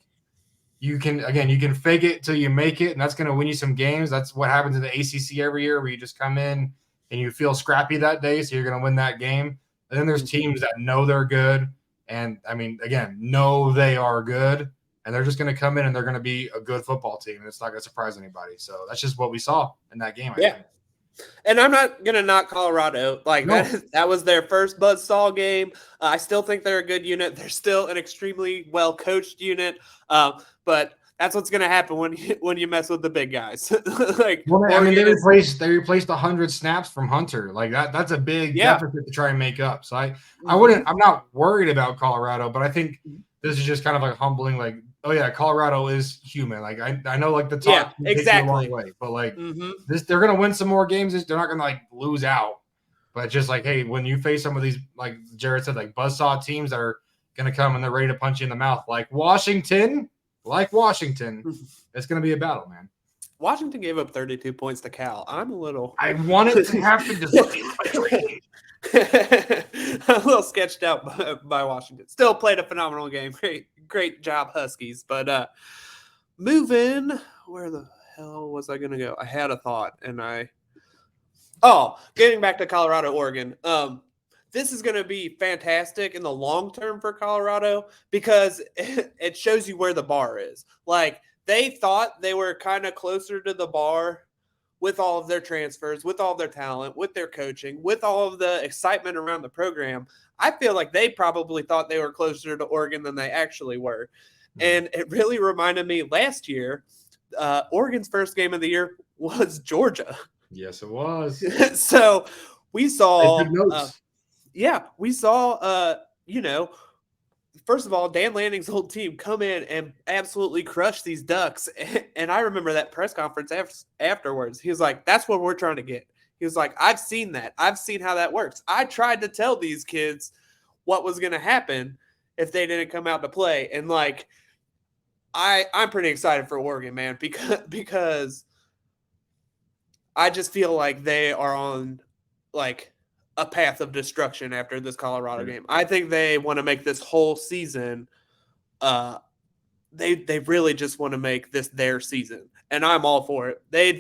you can fake it till you make it, and that's going to win you some games. That's what happens in the ACC every year, where you just come in and you feel scrappy that day, so you're going to win that game. And then there's teams that know they're good, and I mean, again, know they are good, and they're just going to come in and they're going to be a good football team, and it's not going to surprise anybody. So that's just what we saw in that game. I think. And I'm not going to knock Colorado. Like, No. that was their first buzzsaw game. I still think they're a good unit. They're still an extremely well-coached unit. But that's what's going to happen when you mess with the big guys. Like, well, I mean, they replaced 100 snaps from Hunter. Like that's a big deficit to try and make up. So I'm not worried about Colorado, but I think this is just kind of like humbling. Like, oh yeah, Colorado is human. Like I know like the top exactly a long way, but like they're gonna win some more games. They're not gonna like lose out. But just like, hey, when you face some of these, like Jared said, like buzzsaw teams that are gonna come and they're ready to punch you in the mouth, like Washington, it's gonna be a battle, man. Washington gave up 32 points to Cal. I wanted to have to just a little sketched out by Washington. Still played a phenomenal game. Great job, Huskies. But moving, where the hell was I going to go? I had a thought, and getting back to Colorado, Oregon. This is going to be fantastic in the long term for Colorado because it shows you where the bar is. Like, they thought they were kind of closer to the bar with all of their transfers, with all of their talent, with their coaching, with all of the excitement around the program. I feel like they probably thought they were closer to Oregon than they actually were. And it really reminded me last year, Oregon's first game of the year was Georgia. Yes, it was. So we saw, first of all, Dan Lanning's whole team come in and absolutely crush these Ducks. And I remember that press conference afterwards. He was like, that's what we're trying to get. He was like, I've seen that. I've seen how that works. I tried to tell these kids what was going to happen if they didn't come out to play. And like, I'm pretty excited for Oregon, man, because I just feel like they are on like a path of destruction after this Colorado game. I think they want to make this whole season. They really just want to make this their season, and I'm all for it. They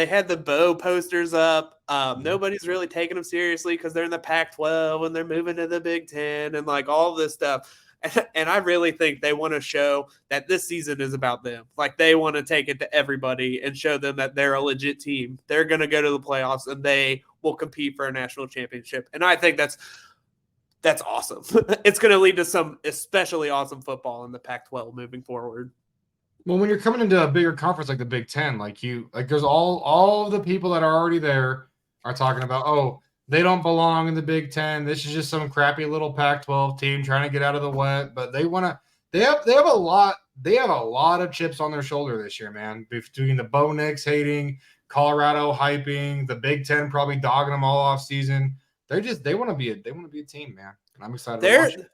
had the Bo posters up. Nobody's really taking them seriously because they're in the Pac-12 and they're moving to the Big Ten and like all this stuff. And I really think they want to show that this season is about them. Like, they want to take it to everybody and show them that they're a legit team. They're going to go to the playoffs and they will compete for a national championship. And I think that's awesome. It's going to lead to some especially awesome football in the Pac-12 moving forward. Well, when you're coming into a bigger conference like the Big Ten, there's all of the people that are already there are talking about, oh, they don't belong in the Big Ten. This is just some crappy little Pac-12 team trying to get out of the wet. But they have a lot of chips on their shoulder this year, man. Between the Bo Nix hating, Colorado hyping, the Big Ten probably dogging them all off season. They want to be a team, man. And I'm excited to watch it.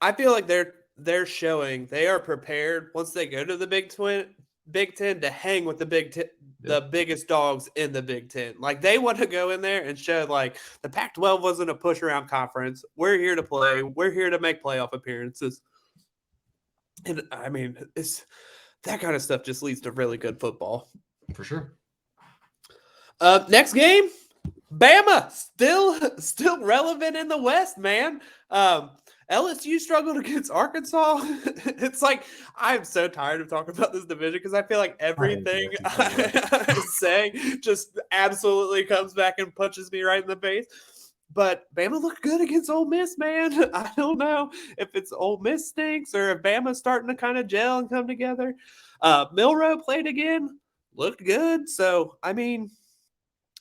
I feel like they're showing they are prepared once they go to the Big Ten to hang with the Big Ten. The biggest dogs in the Big Ten. Like, they want to go in there and show, like, the Pac-12 wasn't a push-around conference. We're here to play. We're here to make playoff appearances. And, I mean, that kind of stuff just leads to really good football. For sure. Next game, Bama. Still relevant in the West, man. LSU struggled against Arkansas. It's like, I'm so tired of talking about this division because I feel like everything I say just absolutely comes back and punches me right in the face. But Bama looked good against Ole Miss, man. I don't know if it's Ole Miss stinks or if Bama's starting to kind of gel and come together. Milroe played again, looked good. So, I mean,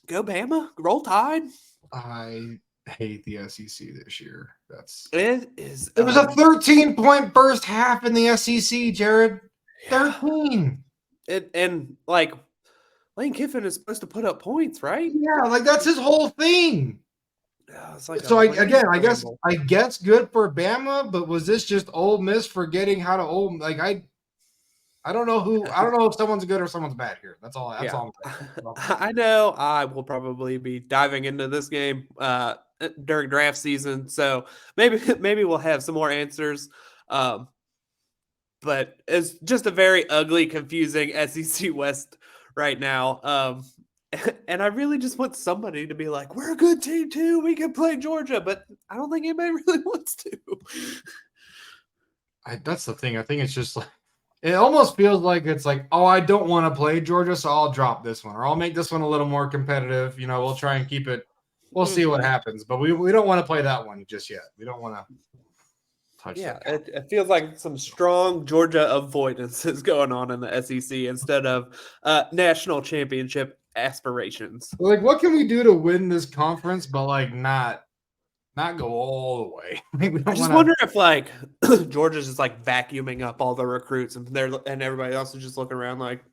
go Bama, roll Tide. I hate the SEC this year. It was a 13-point first half in the SEC, Jared. 13. And like, Lane Kiffin is supposed to put up points, right? Yeah, like that's his whole thing. Like I guess good for Bama, but was this just Ole Miss forgetting how to I don't know if someone's good or someone's bad here. That's all I'm saying. I know I will probably be diving into this game during draft season, so maybe we'll have some more answers. But it's just a very ugly, confusing SEC West right now. And I really just want somebody to be like, we're a good team too. We can play Georgia, but I don't think anybody really wants to. That's the thing. I think it's just like It almost feels like it's like, oh, I don't want to play Georgia, so I'll drop this one, or I'll make this one a little more competitive. We'll try and keep it. We'll see what happens, but we don't want to play that one just yet. We don't want to touch. Yeah, it feels like some strong Georgia avoidance is going on in the SEC instead of national championship aspirations. Like, what can we do to win this conference, but like not go all the way? I just wonder if like Georgia's just like vacuuming up all the recruits, and everybody else is just looking around like,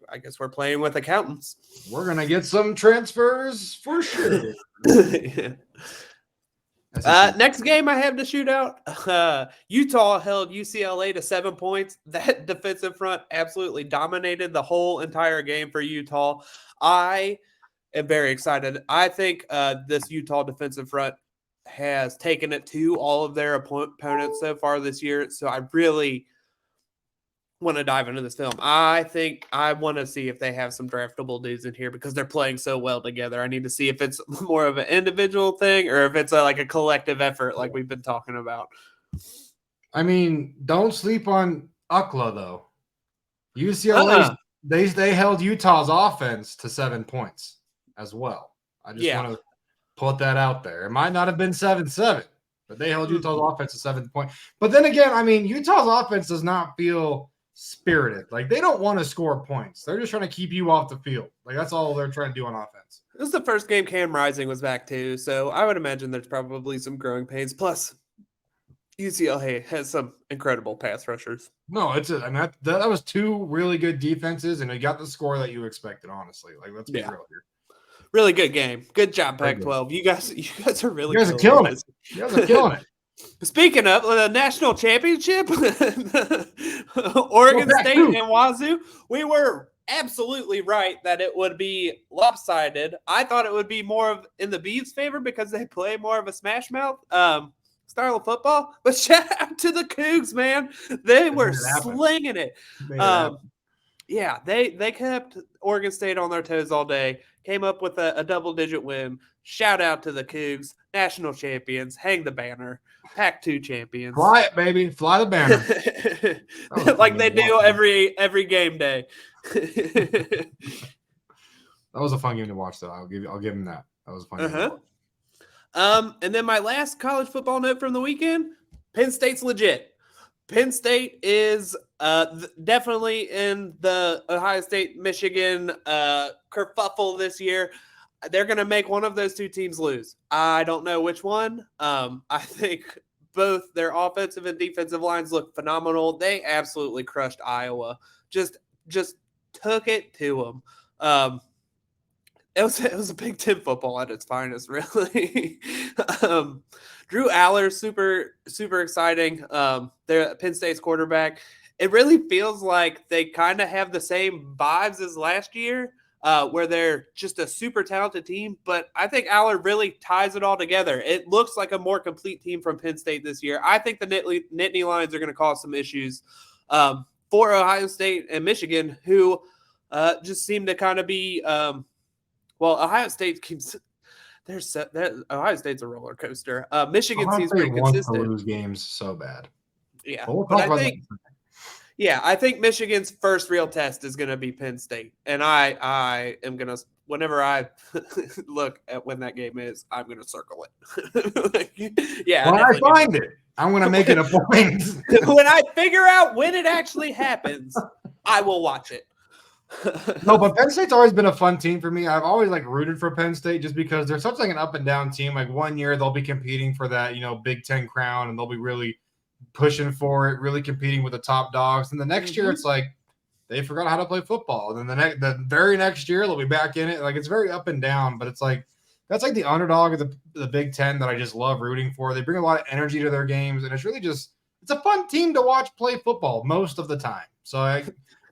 I guess we're playing with accountants. We're gonna get some transfers for sure. Yeah. Next game I have to shoot out. Utah held UCLA to 7 points. That defensive front absolutely dominated the whole entire game for Utah. I am very excited. I think this Utah defensive front has taken it to all of their opponents so far this year. So I really want to dive into this film. I think I want to see if they have some draftable dudes in here because they're playing so well together. I need to see if it's more of an individual thing or if it's like a collective effort like we've been talking about. I mean, don't sleep on UCLA though. UCLA, they held Utah's offense to 7 points as well. I just want to put that out there. It might not have been 7-7, but they held Utah's offense to 7 points. But then again, I mean, Utah's offense does not feel spirited. Like, they don't want to score points. They're just trying to keep you off the field. Like, that's all they're trying to do on offense. This is the first game Cam Rising was back too, so I would imagine there's probably some growing pains. Plus, UCLA has some incredible pass rushers. No, that was two really good defenses, and they got the score that you expected, honestly. Like, let's be real here. Really good game. Good job, Pac-12. You guys are really killing it. You guys are killing it. Speaking of the national championship, Oregon State and Wazoo, we were absolutely right that it would be lopsided. I thought it would be more of in the Beavs' favor because they play more of a smash mouth style of football. But shout out to the Cougs, man. They were slinging it. Yeah, they kept Oregon State on their toes all day, came up with a double-digit win. Shout out to the Cougs, national champions, hang the banner, Pac-2 champions. Fly it, baby. Fly the banner. Like they do every game day. That was a fun game to watch, though. I'll give him that. That was a fun game to watch. And then my last college football note from the weekend, Penn State's legit. Penn State is definitely in the Ohio State-Michigan kerfuffle this year. They're going to make one of those two teams lose. I don't know which one. I think both their offensive and defensive lines look phenomenal. They absolutely crushed Iowa. Just took it to them. It was a Big Ten football at its finest, really. Drew Aller, super, super exciting. They're Penn State's quarterback. It really feels like they kind of have the same vibes as last year, where they're just a super talented team. But I think Aller really ties it all together. It looks like a more complete team from Penn State this year. I think the Nittany Lions are going to cause some issues for Ohio State and Michigan, who just seem to kind of be Ohio State keeps Ohio State's a roller coaster. Michigan seems pretty consistent. To lose games so bad. Yeah, I think Michigan's first real test is going to be Penn State, and I am going to, whenever I look at when that game is, I'm going to circle it. Yeah. When I find it, I'm going to make it a point. When I figure out when it actually happens, I will watch it. No, but Penn State's always been a fun team for me. I've always rooted for Penn State just because they're such an up and down team. Like one year they'll be competing for that, Big Ten crown, and they'll be really pushing for it, really competing with the top dogs. And the next year it's like they forgot how to play football. And then the very next year they'll be back in it. Like it's very up and down, but it's like that's like the underdog of the Big Ten that I just love rooting for. They bring a lot of energy to their games, and it's really it's a fun team to watch play football most of the time. So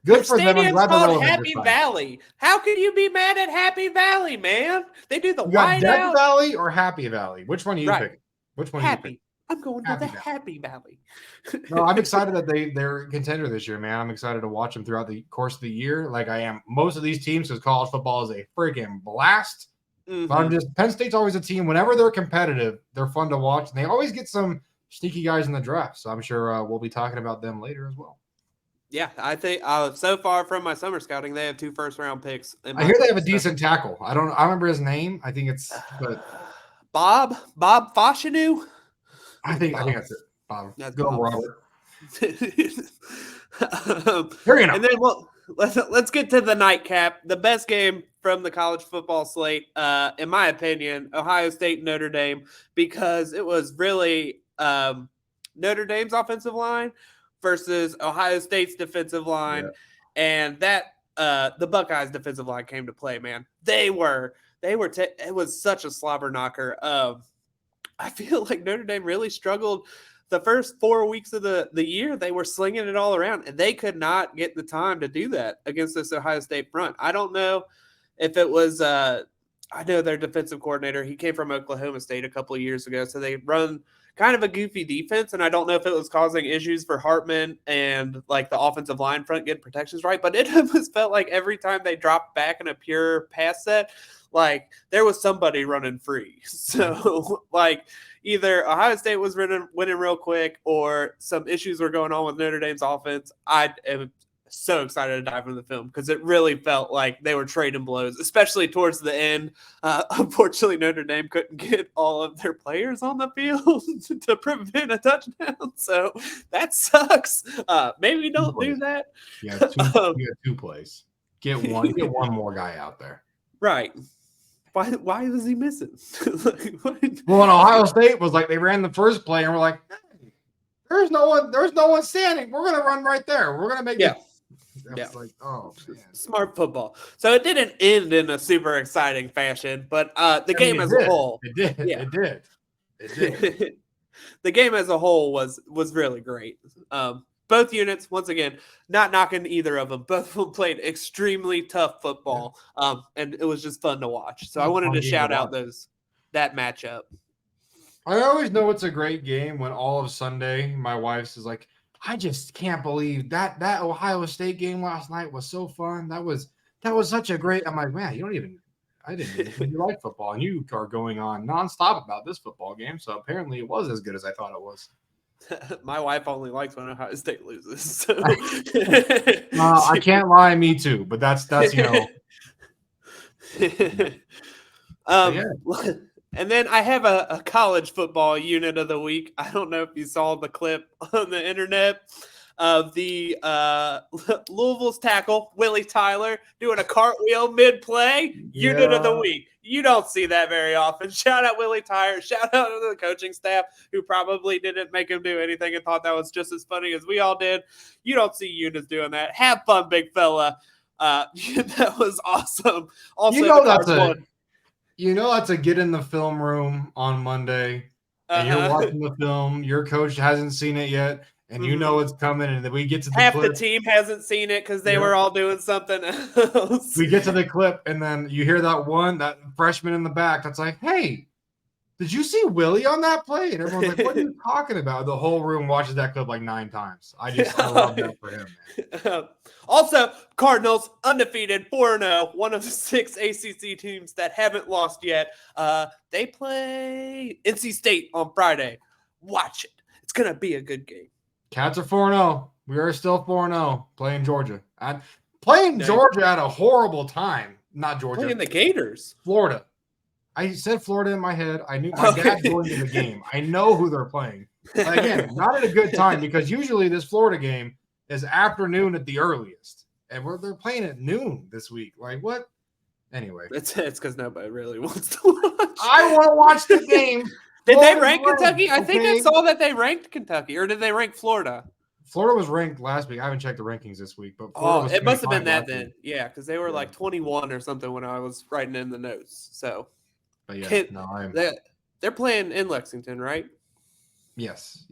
good for them. I'm glad they're relevant. Happy Valley. How can you be mad at Happy Valley, man? They do the white Death Valley or Happy Valley? Which one are you picking? Which one? Happy. I'm going to the Happy Valley. No, I'm excited that they're a contender this year, man. I'm excited to watch them throughout the course of the year, like I am most of these teams, because college football is a freaking blast. But Penn State's always a team. Whenever they're competitive, they're fun to watch, and they always get some sneaky guys in the draft. So I'm sure we'll be talking about them later as well. Yeah, I think so far from my summer scouting, they have 2 first-round picks. I hear they have a decent tackle. I remember his name. I think it's Bob Fashanu. I think that's it. Bob. That's Go Bob. Robert. And then let's get to the nightcap. The best game from the college football slate, in my opinion, Ohio State Notre Dame, because it was really Notre Dame's offensive line versus Ohio State's defensive line, and that the Buckeyes defensive line came to play. Man, it was such a slobber knocker. I feel like Notre Dame really struggled. The first 4 weeks of the year, they were slinging it all around, and they could not get the time to do that against this Ohio State front. I don't know if it was I know their defensive coordinator. He came from Oklahoma State a couple of years ago, so they run kind of a goofy defense, and I don't know if it was causing issues for Hartman and like the offensive line front getting protections right, but it almost felt like every time they dropped back in a pure pass set, like there was somebody running free. So like either Ohio State was winning real quick or some issues were going on with Notre Dame's offense. I am so excited to dive into the film because it really felt like they were trading blows, especially towards the end. Unfortunately, Notre Dame couldn't get all of their players on the field to prevent a touchdown. So that sucks. Maybe don't do that. Yeah, two plays. Get one more guy out there. Right. Why was he missing? Well, in Ohio State was like they ran the first play and we're like, hey, there's no one standing. We're gonna run right there. We're gonna make it. Like, oh man. Smart football. So it didn't end in a super exciting fashion, but the game as a whole. It did. Yeah. It did. The game as a whole was really great. Both units, once again, not knocking either of them. Both of them played extremely tough football, and it was just fun to watch. So I wanted to shout out that matchup. I always know it's a great game when all of Sunday my wife is like, I just can't believe that Ohio State game last night was so fun. That was such a great. I'm like, man, I didn't even you like football, and you are going on nonstop about this football game. So apparently it was as good as I thought it was. My wife only likes when Ohio State loses. So. I can't lie, me too. But that's And then I have a college football unit of the week. I don't know if you saw the clip on the internet of the Louisville's tackle, Willie Tyler, doing a cartwheel mid-play. Unit of the week. You don't see that very often. Shout out Willie Tyler. Shout out to the coaching staff who probably didn't make him do anything and thought that was just as funny as we all did. You don't see units doing that. Have fun, big fella. That was awesome. Also, that's a get in the film room on Monday, and you're watching the film. Your coach hasn't seen it yet, and you know it's coming. And then we get to the half clip. The team hasn't seen it because they were all doing something else. We get to the clip, and then you hear that freshman in the back that's like, "Hey, did you see Willie on that play?" And everyone's like, "What are you talking about?" The whole room watches that clip like 9 times. I love that for him, man. Also, Cardinals undefeated 4-0, one of the 6 ACC teams that haven't lost yet. They play NC State on Friday. Watch it. It's going to be a good game. Cats are 4-0. We are still 4-0 playing Georgia. Georgia at a horrible time. Not Georgia. Playing the Gators. Florida. I said Florida in my head. I knew my dad joined in the game. I know who they're playing. But again, not at a good time because usually this Florida game is afternoon at the earliest. And they're playing at noon this week. Like, what? Anyway. It's because nobody really wants to watch. I want to watch the game. Did they rank Kentucky? I think I saw that they ranked Kentucky. Or did they rank Florida? Florida was ranked last week. I haven't checked the rankings this week. But it must have been that then. Week. Yeah, because they were like 21 or something when I was writing in the notes. So. But yeah, they're playing in Lexington, right? Yes.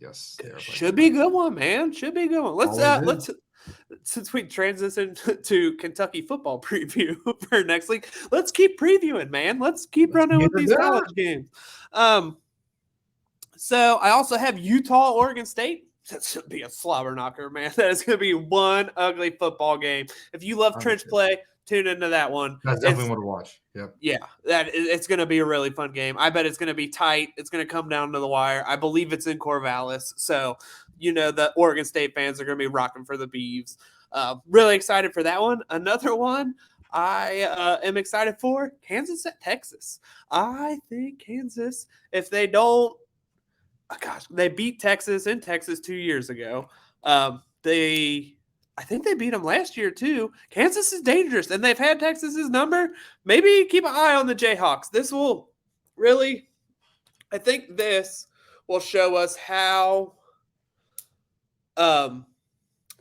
Should be a good one, man. Should be a good one. Let's since we transition to Kentucky football preview for next week, let's keep previewing, man. Let's keep running with these college games. So I also have Utah, Oregon State. That should be a slobber knocker, man. That is going to be one ugly football game. If you love trench play, tune into that one. That's definitely one to watch. Yep. Yeah, it's going to be a really fun game. I bet it's going to be tight. It's going to come down to the wire. I believe it's in Corvallis. So the Oregon State fans are going to be rocking for the Beavs. Really excited for that one. Another one I am excited for, Kansas at Texas. I think Kansas, if they don't, they beat Texas in Texas 2 years ago. I think they beat them last year too. Kansas is dangerous, and they've had Texas's number. Maybe keep an eye on the Jayhawks. This will really, I think this will show us how,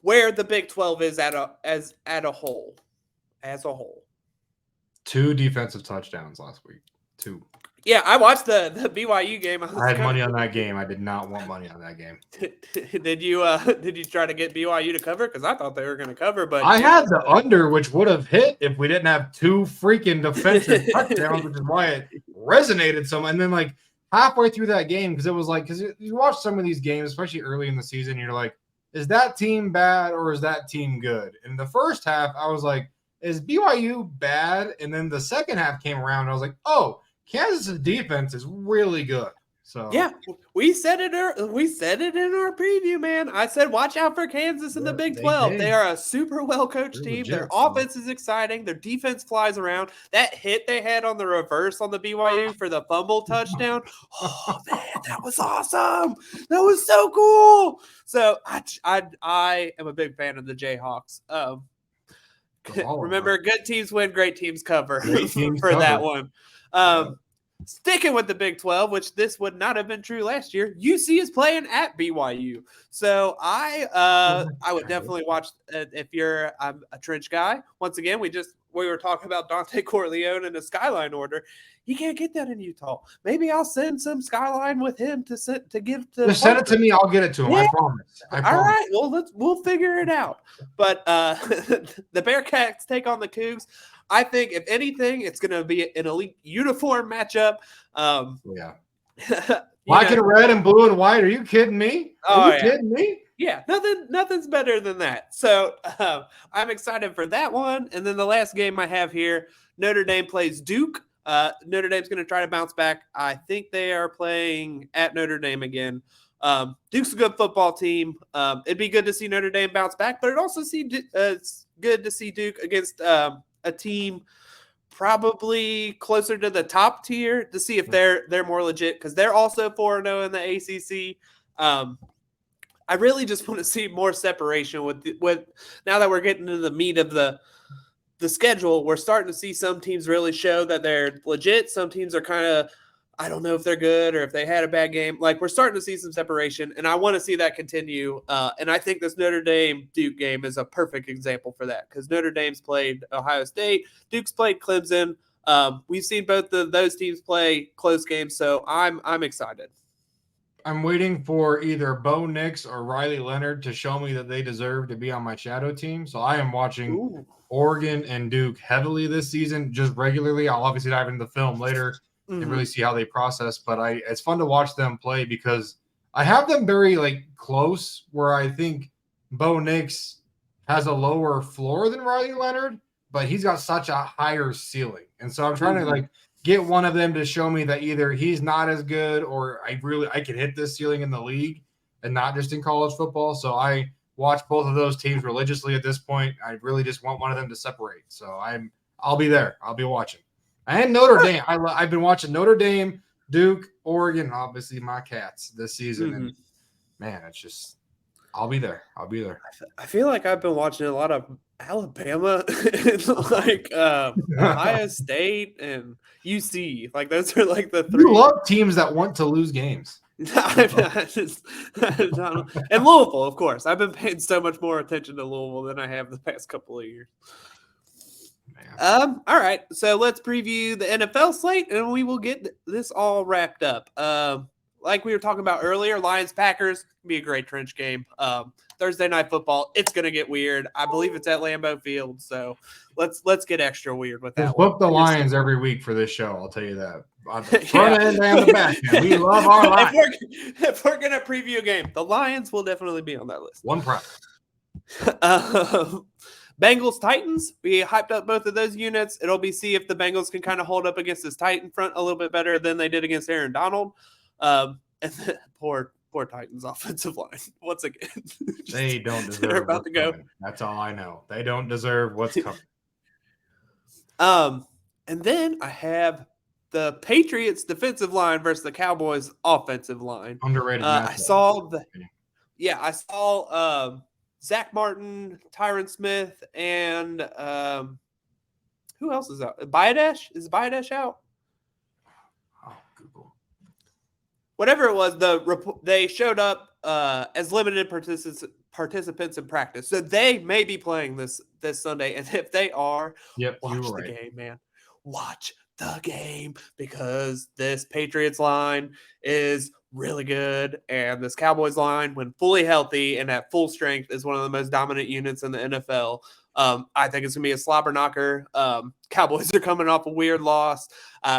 where the Big 12 is as a whole. 2 defensive touchdowns last week. 2. Yeah, I watched the BYU game. I had money on that game. I did not want money on that game. Did you try to get BYU to cover? Because I thought they were going to cover, but I had the under, which would have hit if we didn't have 2 freaking defensive touchdowns, which is why it resonated so much. And then like halfway through that game, because it was like, because you watch some of these games, especially early in the season, you're like, is that team bad or is that team good? In the first half, I was like, is BYU bad? And then the second half came around, and I was like, oh, Kansas' defense is really good. So yeah, we said it in our preview, man. I said, watch out for Kansas in the Big 12. They are a super well-coached team. Their offense is exciting. Their defense flies around. That hit they had on the reverse on the BYU for the fumble touchdown. Oh man, that was awesome. That was so cool. So I am a big fan of the Jayhawks. Remember, good teams win, great teams cover for that one. Sticking with the Big 12, which this would not have been true last year, UC is playing at BYU. So I would definitely watch if you're a trench guy. Once again, we were talking about Dante Corleone and the Skyline order. You can't get that in Utah. Maybe I'll send some Skyline with him to give to. Just send it to me. I'll get it to him. Yeah. I promise. All right. Well, we'll figure it out. But the Bearcats take on the Cougs. I think, if anything, it's going to be an elite uniform matchup. Yeah. Black and red and blue and white. Are you kidding me? Are you kidding me? Yeah, nothing's better than that. So I'm excited for that one. And then the last game I have here, Notre Dame plays Duke. Notre Dame's going to try to bounce back. I think they are playing at Notre Dame again. Duke's a good football team. It'd be good to see Notre Dame bounce back, but it'd also it's good to see Duke against a team probably closer to the top tier to see if they're more legit, because they're also 4-0 in the ACC. I really just want to see more separation with now that we're getting into the meat of the schedule. We're starting to see some teams really show that they're legit. Some teams are kind of, I don't know if they're good or if they had a bad game. Like, we're starting to see some separation, and I want to see that continue. And I think this Notre Dame-Duke game is a perfect example for that, because Notre Dame's played Ohio State, Duke's played Clemson. We've seen both of those teams play close games, so I'm excited. I'm waiting for either Bo Nix or Riley Leonard to show me that they deserve to be on my shadow team. So I am watching Oregon and Duke heavily this season, just regularly. I'll obviously dive into the film later and really see how they process. But it's fun to watch them play, because I have them very close, where I think Bo Nix has a lower floor than Riley Leonard, but he's got such a higher ceiling. And so I'm trying to get one of them to show me that either he's not as good, or I can hit this ceiling in the league and not just in college football. So I watch both of those teams religiously at this point. I really just want one of them to separate. So I'll be there. I'll be watching. And Notre Dame. I've been watching Notre Dame, Duke, Oregon, obviously my Cats this season. And man, it's just, I'll be there. I feel like I've been watching a lot of Alabama and Ohio State and UC. Those are the three. You love teams that want to lose games. And Louisville, of course. I've been paying so much more attention to Louisville than I have the past couple of years. All right, so let's preview the NFL slate, and we will get this all wrapped up. Like we were talking about earlier, Lions-Packers can be a great trench game. Thursday Night Football, it's going to get weird. I believe it's at Lambeau Field, so let's get extra weird with that. Book the Lions every week for this show, I'll tell you that. On the front end and the back end. We love our Lions. If we're going to preview a game, the Lions will definitely be on that list. One prime. Bengals-Titans, we hyped up both of those units. It'll be see if the Bengals can kind of hold up against this Titan front a little bit better than they did against Aaron Donald. And poor poor Titans offensive line once again. They don't deserve. They're about to go. Coming. That's all I know. They don't deserve what's coming. And then I have the Patriots defensive line versus the Cowboys offensive line. Underrated. I saw Zach Martin, Tyron Smith, and who else is out? Biodesh? Is Biodesh out? Oh, Google. Whatever it was, they showed up as limited participants in practice, so they may be playing this Sunday. And if they are, watch the game, man. Watch the game, because this Patriots line is really good, and this Cowboys line, when fully healthy and at full strength, is one of the most dominant units in the NFL. I think it's gonna be a slobber knocker. Cowboys are coming off a weird loss.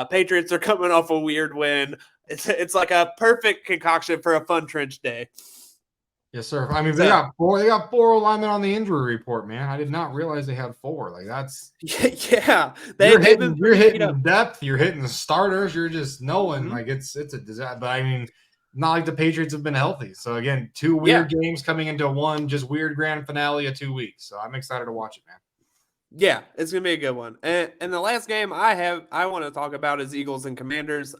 Patriots are coming off a weird win. It's like a perfect concoction for a fun trench day. Yes, sir. I mean, they got four linemen on the injury report, man. I did not realize they had 4. Like, that's yeah. You're hitting depth. You're hitting the starters. You're just knowing like it's a disaster. But I mean, not like the Patriots have been healthy. So again, 2 weird games coming into one just weird grand finale of 2 weeks. So I'm excited to watch it, man. Yeah, it's gonna be a good one. And the last game I want to talk about is Eagles and Commanders.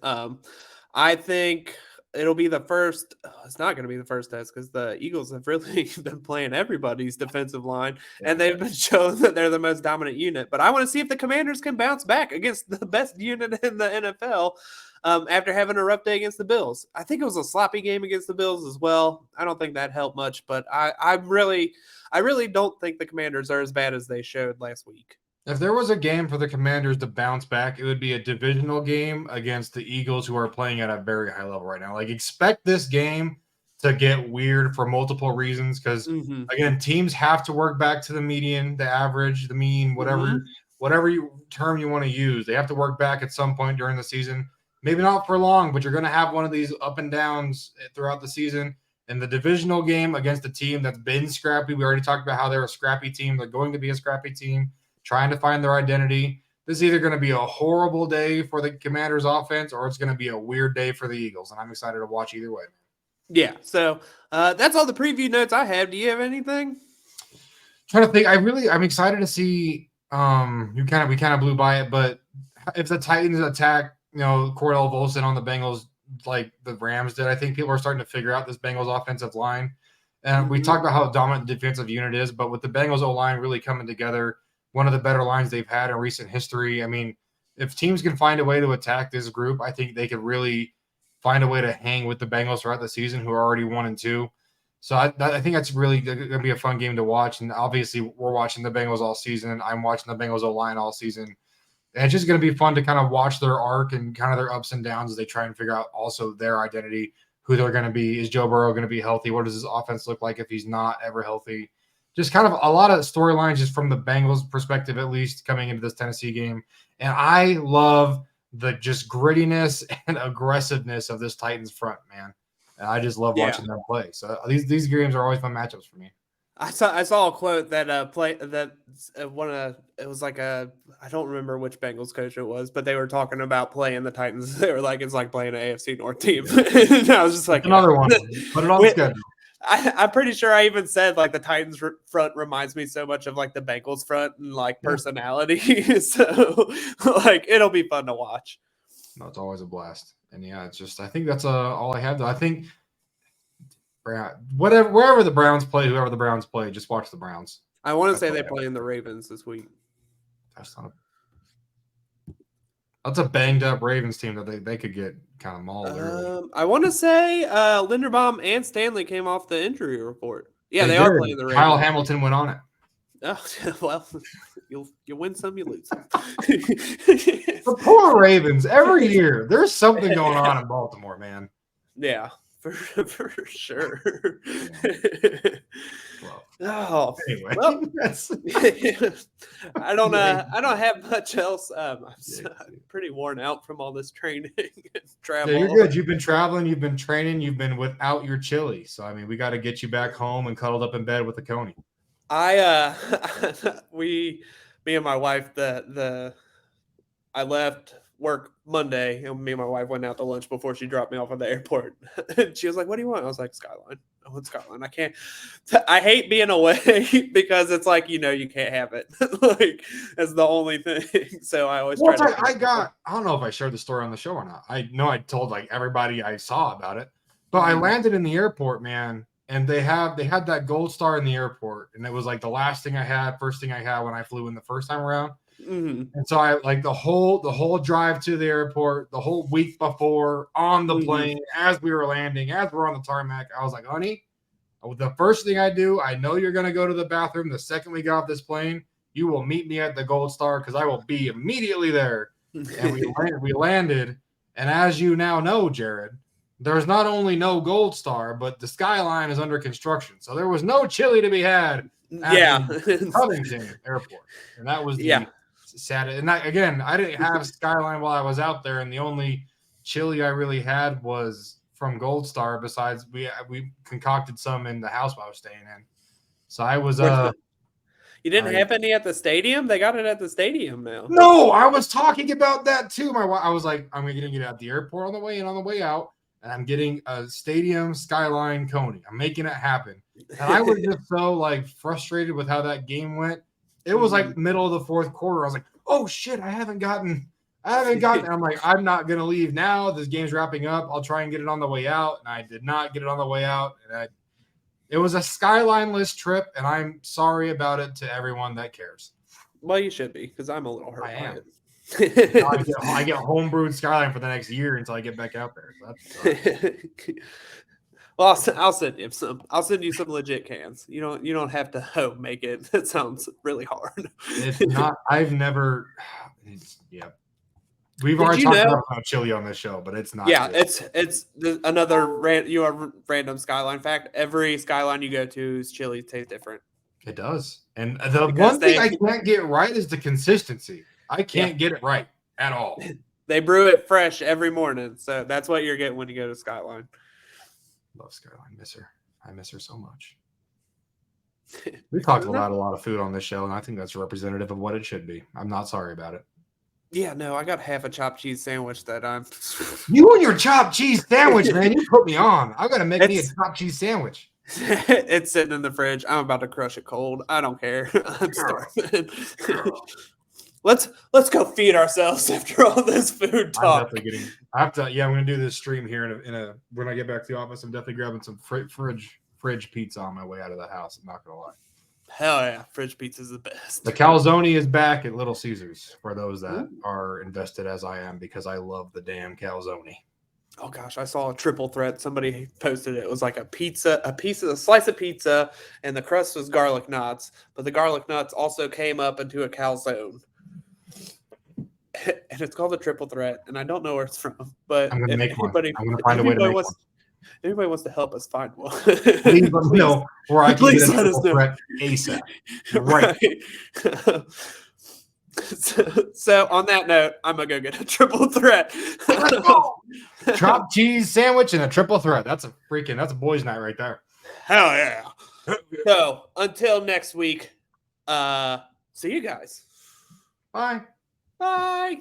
I think it'll be the first. It's not going to be the first test, because the Eagles have really been playing everybody's defensive line, and they've been shown that they're the most dominant unit. But I want to see if the Commanders can bounce back against the best unit in the NFL after having a rough day against the Bills. I think it was a sloppy game against the Bills as well. I don't think that helped much, but I really don't think the Commanders are as bad as they showed last week. If there was a game for the Commanders to bounce back, it would be a divisional game against the Eagles, who are playing at a very high level right now. Like, expect this game to get weird for multiple reasons, because, again, teams have to work back to the median, the average, the mean, whatever term you want to use. They have to work back at some point during the season. Maybe not for long, but you're going to have one of these up and downs throughout the season. And the divisional game against a team that's been scrappy, we already talked about how they're a scrappy team. They're going to be a scrappy team, trying to find their identity. This is either going to be a horrible day for the Commanders offense, or it's going to be a weird day for the Eagles. And I'm excited to watch either way. Yeah. So that's all the preview notes I have. Do you have anything? Trying to think. I'm excited to see. We kind of blew by it, but if the Titans attack, Cordell Volson on the Bengals like the Rams did, I think people are starting to figure out this Bengals offensive line. And we talked about how dominant the defensive unit is, but with the Bengals O-line really coming together, one of the better lines they've had in recent history. I mean, if teams can find a way to attack this group, I think they could really find a way to hang with the Bengals throughout the season, who are already 1-2. So I think that's really going to be a fun game to watch. And obviously, we're watching the Bengals all season. I'm watching the Bengals O-line all season. And it's just going to be fun to kind of watch their arc and kind of their ups and downs as they try and figure out also their identity, who they're going to be. Is Joe Burrow going to be healthy? What does his offense look like if he's not ever healthy? Just kind of a lot of storylines just from the Bengals perspective, at least coming into this Tennessee game. And I love the just grittiness and aggressiveness of this Titans front, man. And I just love watching them play. So these games are always fun matchups for me. I saw a quote that it was like I don't remember which Bengals coach it was, but they were talking about playing the Titans. They were like, it's like playing an AFC North team. And I was just like, another one. Put it on the schedule. I'm pretty sure I even said like the Titans front reminds me so much of like the Bengals front and like personality. So like it'll be fun to watch. No, it's always a blast. And yeah, it's just I think that's all I have though. I think wherever the Browns play, whoever the Browns play, just watch the Browns. I want to say they play in the Ravens this week. That's a banged up Ravens team that they could get kind of mauled. I want to say Linderbaum and Stanley came off the injury report. Yeah, they are playing the Ravens. Kyle Hamilton went on it. Oh, well, you win some, you lose some. The poor Ravens. Every year, there's something going on in Baltimore, man. Yeah, for sure. Anyway, I don't have much else. I'm pretty worn out from all this training and travel. Yeah, you're good. You've been traveling, you've been training, you've been without your chili. So I mean, we got to get you back home and cuddled up in bed with a Coney. Me and my wife, I left work Monday, and me and my wife went out to lunch before she dropped me off at the airport. And she was like, "What do you want?" I was like, "Skyline. I want Skyline. I can't. I hate being away because it's like you can't have it. Like that's the only thing. So I always try to. I don't know if I shared the story on the show or not. I know I told like everybody I saw about it, but I landed in the airport, man, and they had that Gold Star in the airport, and it was like the last thing I had, first thing I had when I flew in the first time around. Mm-hmm. And so I like the whole drive to the airport, the whole week before on the plane, as we were landing, as we're on the tarmac, I was like, honey, the first thing I do, I know you're going to go to the bathroom. The second we get off this plane, you will meet me at the Gold Star because I will be immediately there. And we landed. And as you now know, Jared, there's not only no Gold Star, but the Skyline is under construction. So there was no chili to be had at the Covington Airport. And that was the sad. And I didn't have Skyline while I was out there. And the only chili I really had was from Gold Star. Besides, we concocted some in the house I was staying in. So I was You didn't have any at the stadium? They got it at the stadium now. No, I was talking about that too. I was like, I'm gonna get it at the airport on the way in, on the way out, and I'm getting a stadium Skyline Coney. I'm making it happen. And I was just so like frustrated with how that game went. It was like middle of the fourth quarter. I was like, oh shit, I haven't gotten. I'm like, I'm not gonna leave now. This game's wrapping up. I'll try and get it on the way out. And I did not get it on the way out. And it was a Skyline-less trip, and I'm sorry about it to everyone that cares. Well, you should be, because I'm a little hurt. I am. I get homebrewed Skyline for the next year until I get back out there. So well, I'll send you some. I'll send you some legit cans. You don't have to make it. That sounds really hard. It's not. I've never. We've already talked about chili on this show, but it's not. Yeah, it's another random Skyline fact. Every Skyline you go to's chili tastes different. It does, and the one thing I can't get right is the consistency. I can't get it right at all. They brew it fresh every morning, so that's what you're getting when you go to Skyline. Love Skyline. Miss her. I miss her so much. We talked about a lot of food on this show, and I think that's representative of what it should be. I'm not sorry about it. Yeah, no, I got half a chopped cheese sandwich that I'm. You and your chopped cheese sandwich, man. You put me on. I got to make me a chopped cheese sandwich. It's sitting in the fridge. I'm about to crush it cold. I don't care. I'm starving. Let's go feed ourselves after all this food talk. I'm going to do this stream here when I get back to the office. I'm definitely grabbing some fridge pizza on my way out of the house. I'm not going to lie. Hell yeah, fridge pizza is the best. The calzone is back at Little Caesars for those that are invested as I am, because I love the damn calzone. Oh gosh, I saw a triple threat. Somebody posted it. It was like a slice of pizza, and the crust was garlic knots, but the garlic knots also came up into a calzone. And it's called a triple threat, and I don't know where it's from, but I'm going to make one. I'm going to find a way to make one. Anybody wants to help us find one? Please let me know, or I can get a triple threat ASAP. Right. So on that note, I'm gonna go get a triple threat. Chopped cheese sandwich and a triple threat. That's a boys' night right there. Hell yeah. So until next week, see you guys. Bye. Bye.